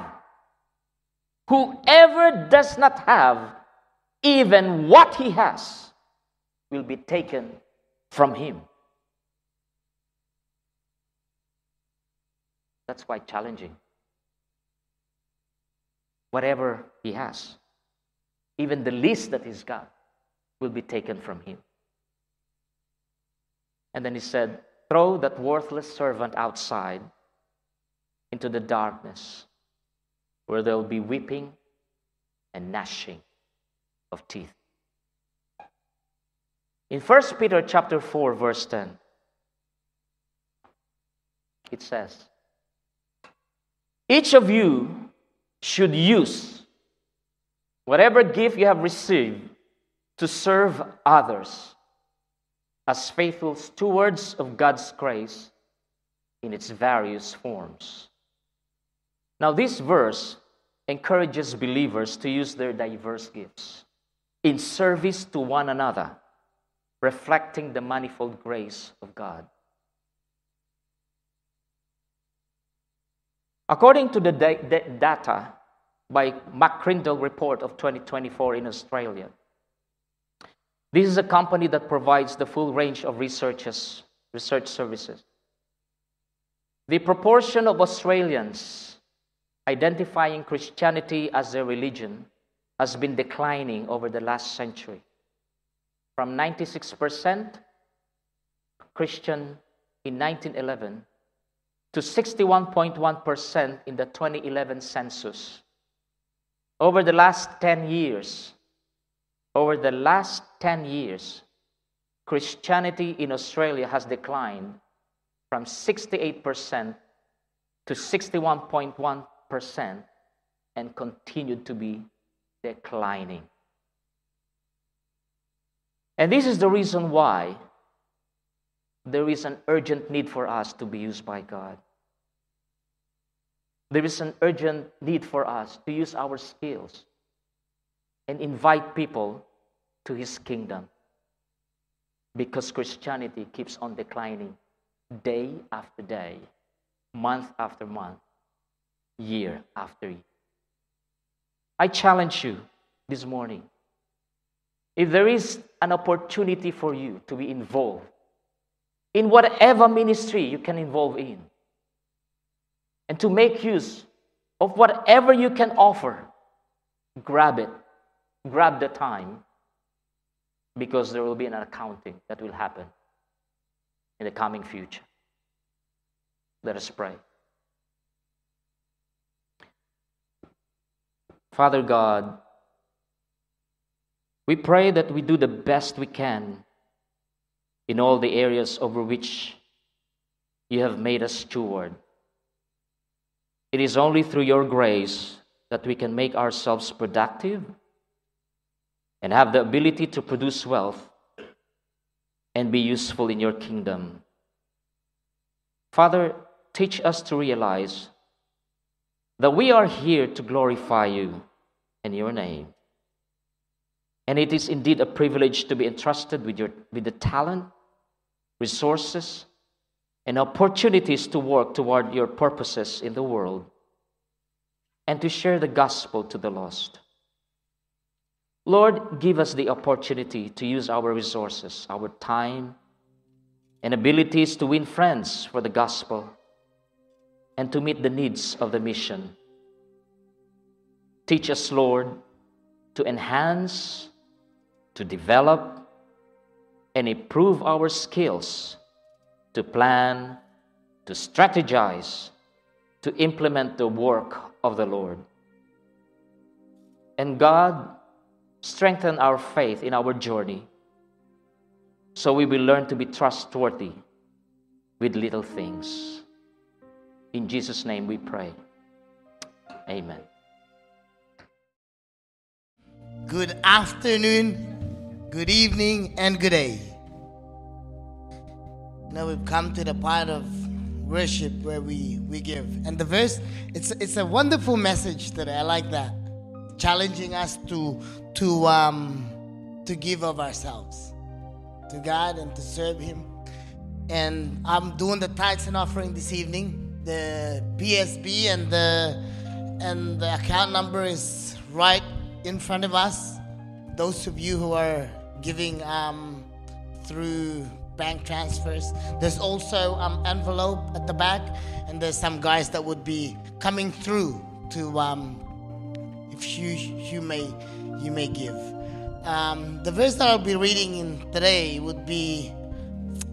even what he has, will be taken from him. That's quite challenging. Whatever he has, even the least that he's got, will be taken from him. And then he said, throw that worthless servant outside into the darkness, where there will be weeping and gnashing of teeth. In 1 Peter chapter 4, verse 10, it says, each of you should use whatever gift you have received to serve others as faithful stewards of God's grace in its various forms. Now, this verse encourages believers to use their diverse gifts in service to one another, reflecting the manifold grace of God. According to the data by McCrindle report of 2024 in Australia, this is a company that provides the full range of research services. The proportion of Australians identifying Christianity as their religion has been declining over the last century, from 96% Christian in 1911 to 61.1% in the 2011 census. Over the last 10 years, Christianity in Australia has declined from 68% to 61.1% and continued to be declining. And this is the reason why there is an urgent need for us to be used by God. There is an urgent need for us to use our skills and invite people to His kingdom, because Christianity keeps on declining day after day, month after month, year after year. I challenge you this morning, if there is an opportunity for you to be involved in whatever ministry you can involve in, and to make use of whatever you can offer, grab it. Grab the time. because there will be an accounting that will happen in the coming future. Let us pray. Father God, we pray that we do the best we can in all the areas over which you have made us steward. It is only through your grace that we can make ourselves productive and have the ability to produce wealth and be useful in your kingdom. Father, teach us to realize that we are here to glorify you and your name. And it is indeed a privilege to be entrusted with the talent, resources, and opportunities to work toward your purposes in the world and to share the gospel to the lost. Lord, give us the opportunity to use our resources, our time, and abilities to win friends for the gospel and to meet the needs of the mission. Teach us, Lord, to enhance, to develop, and improve our skills to plan, to strategize, to implement the work of the Lord. And God, strengthen our faith in our journey so we will learn to be trustworthy with little things. In Jesus' name we pray. Amen. Good afternoon, good evening, and good day. Now we've come to the part of worship where we give. And the verse, it's a wonderful message today. I like that. Challenging us to give of ourselves to God and to serve Him. And I'm doing the tithes and offering this evening. The PSB and the account number is right in front of us. Those of you who are giving through bank transfers, there's also envelope at the back, and there's some guys that would be coming through to if you may give. The verse that I'll be reading in today would be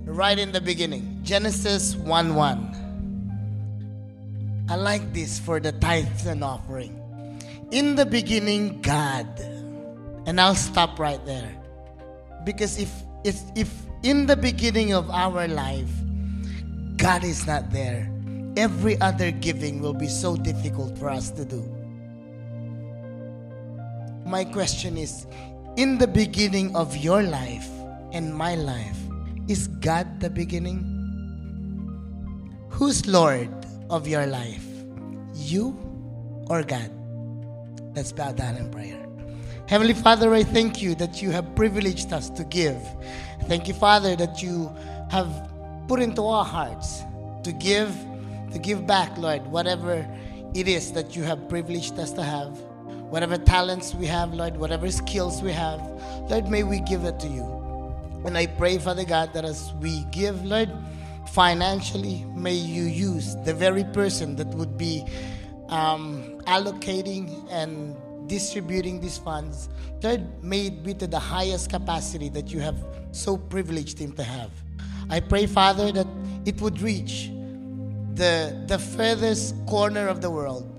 right in the beginning, Genesis 1:1. I like this for the tithes and offering. In the beginning, God. And I'll stop right there. Because if in the beginning of our life, God is not there, every other giving will be so difficult for us to do. My question is, in the beginning of your life and my life, is God the beginning? Who's Lord of your life? You or God? Let's bow down in prayer. Heavenly Father, I thank you that you have privileged us to give. Thank you, Father, that you have put into our hearts to give back, Lord, whatever it is that you have privileged us to have, whatever talents we have, Lord, whatever skills we have, Lord, may we give it to you. And I pray, Father God, that as we give, Lord, financially, may you use the very person that would be allocating and distributing these funds, Lord, may it be to the highest capacity that you have so privileged him to have. I pray, Father, that it would reach the furthest corner of the world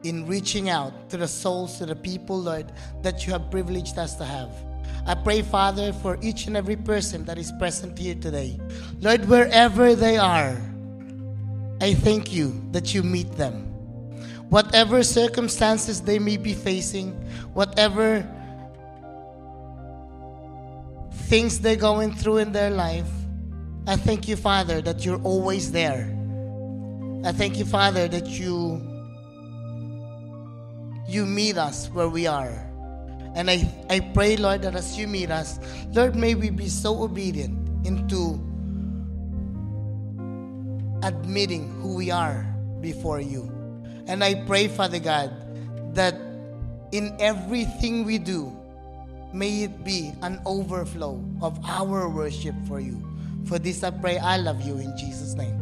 in reaching out to the souls, to the people, Lord, that you have privileged us to have. I pray, Father, for each and every person that is present here today. Lord, wherever they are, I thank you that you meet them. Whatever circumstances they may be facing, whatever things they're going through in their life, I thank you, Father, that you're always there. I thank you, Father, that you meet us where we are. And I pray, Lord, that as you meet us, Lord, may we be so obedient into admitting who we are before you. And I pray, Father God, that in everything we do, may it be an overflow of our worship for you. For this I pray, I love you in Jesus' name.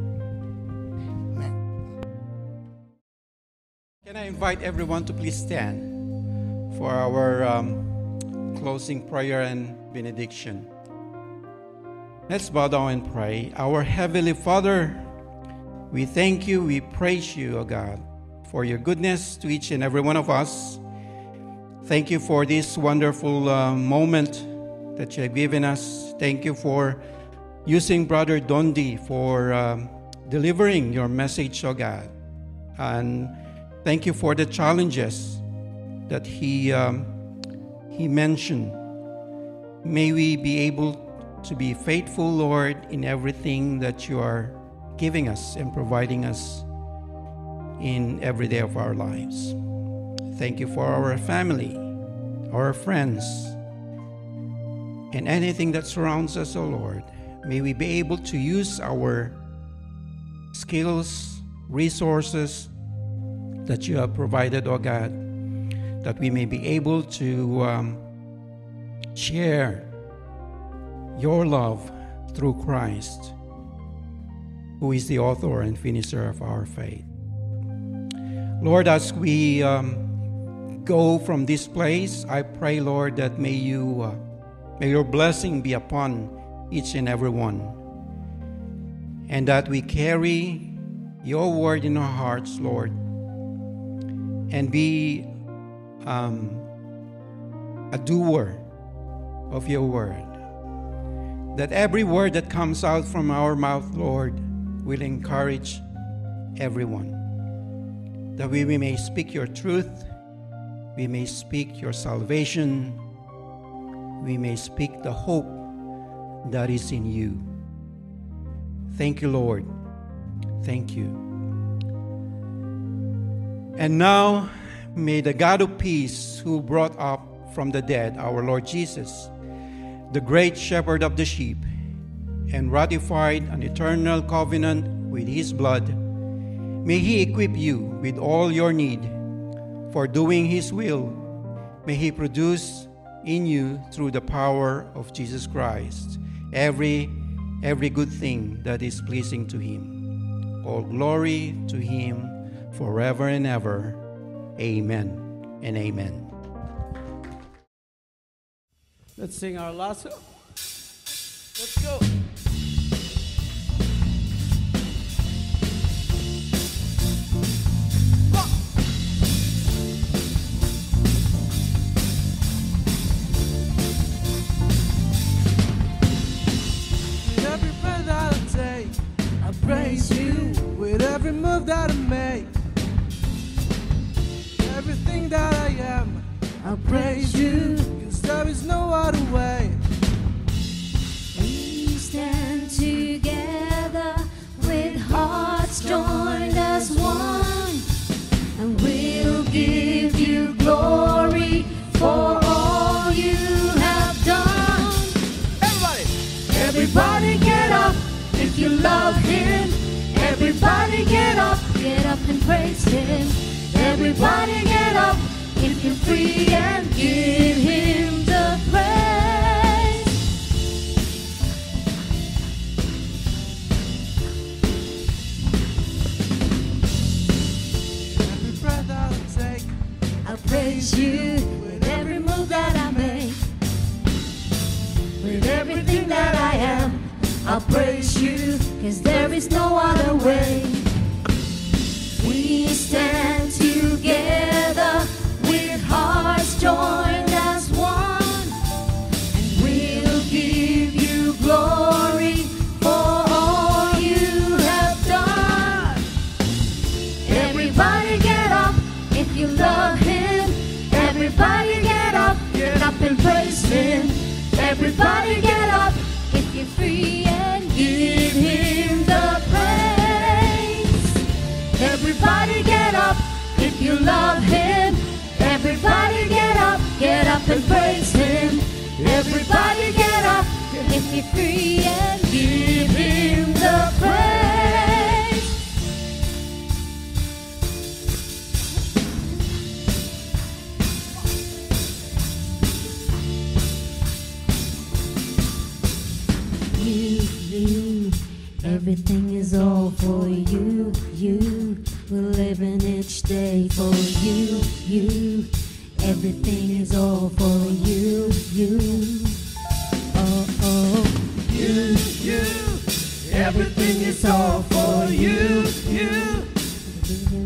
Amen. Can I invite everyone to please stand for our closing prayer and benediction. Let's bow down and pray. Our Heavenly Father, we thank you, we praise you, O God, for your goodness to each and every one of us. Thank you for this wonderful moment that you have given us. Thank you for using Brother Dondi for delivering your message, O God. And thank you for the challenges that he mentioned. May we be able to be faithful, Lord, in everything that you are giving us and providing us in every day of our lives. Thank you for our family, our friends, and anything that surrounds us, O Lord. May we be able to use our skills, resources that you have provided, O God, that we may be able to share your love through Christ, who is the author and finisher of our faith. Lord, as we go from this place, I pray, Lord, that may your blessing be upon each and every one, and that we carry your word in our hearts, Lord, and be a doer of your word. That every word that comes out from our mouth, Lord, will encourage everyone. That we may speak your truth, we may speak your salvation, we may speak the hope that is in you. Thank you, Lord. Thank you. And now, may the God of peace, who brought up from the dead our Lord Jesus, the great shepherd of the sheep, and ratified an eternal covenant with his blood, may he equip you with all your need for doing his will. May he produce in you, through the power of Jesus Christ, every good thing that is pleasing to him. All glory to him forever and ever. Amen and amen. Let's sing our last song. Let's go. With every breath that I take, I praise you. With every move that I make, everything that I am, I praise you. There is no other way. We stand together with hearts joined as one, and we'll give you glory for all you have done. Everybody get up if you love him. Everybody get up and praise him. Everybody get up if you're free and give him the praise. Every breath that I take, I'll praise you with every move that I make. With everything that I am, I'll praise you, 'cause there is no other way. We stand together with hearts joined as one, and we'll give you glory for all you have done. Everybody get up if you love him. Everybody get up and praise him. Everybody get up if you're free and give him the praise. Everybody get up if you love him. Everybody get up and praise him. Everybody get up if you're free and give him the praise. You, everything is all for you. We're living each day for you. Everything is all for you. you, you. Everything is all for you, you.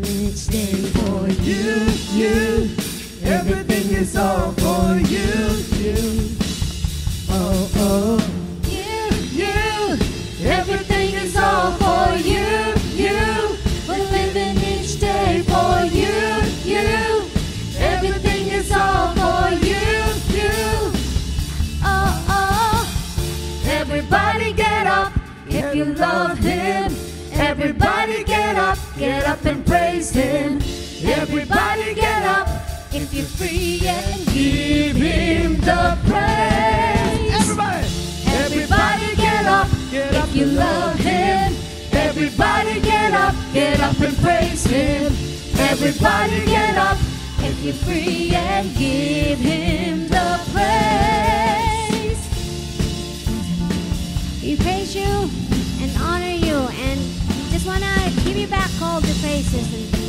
Each day for You, you. Everything is all for you, you. Oh, oh. you, you. Everything is all for you, you. We're living each day for you, you. Everything is all for you, you. Oh, oh. Everybody get up if you love Him. Everybody get up and praise Him. Everybody get up if you're free and give Him the praise. Everybody get up if you love Him. Everybody get up and praise Him. Everybody get up if you're free and give Him the praise. We praise you and honor you, and just want to give you back all the praises and things.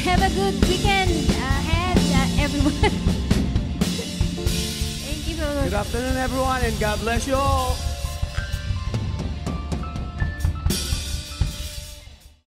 Have a good weekend ahead, everyone. Thank you, Good afternoon, everyone, and God bless you all.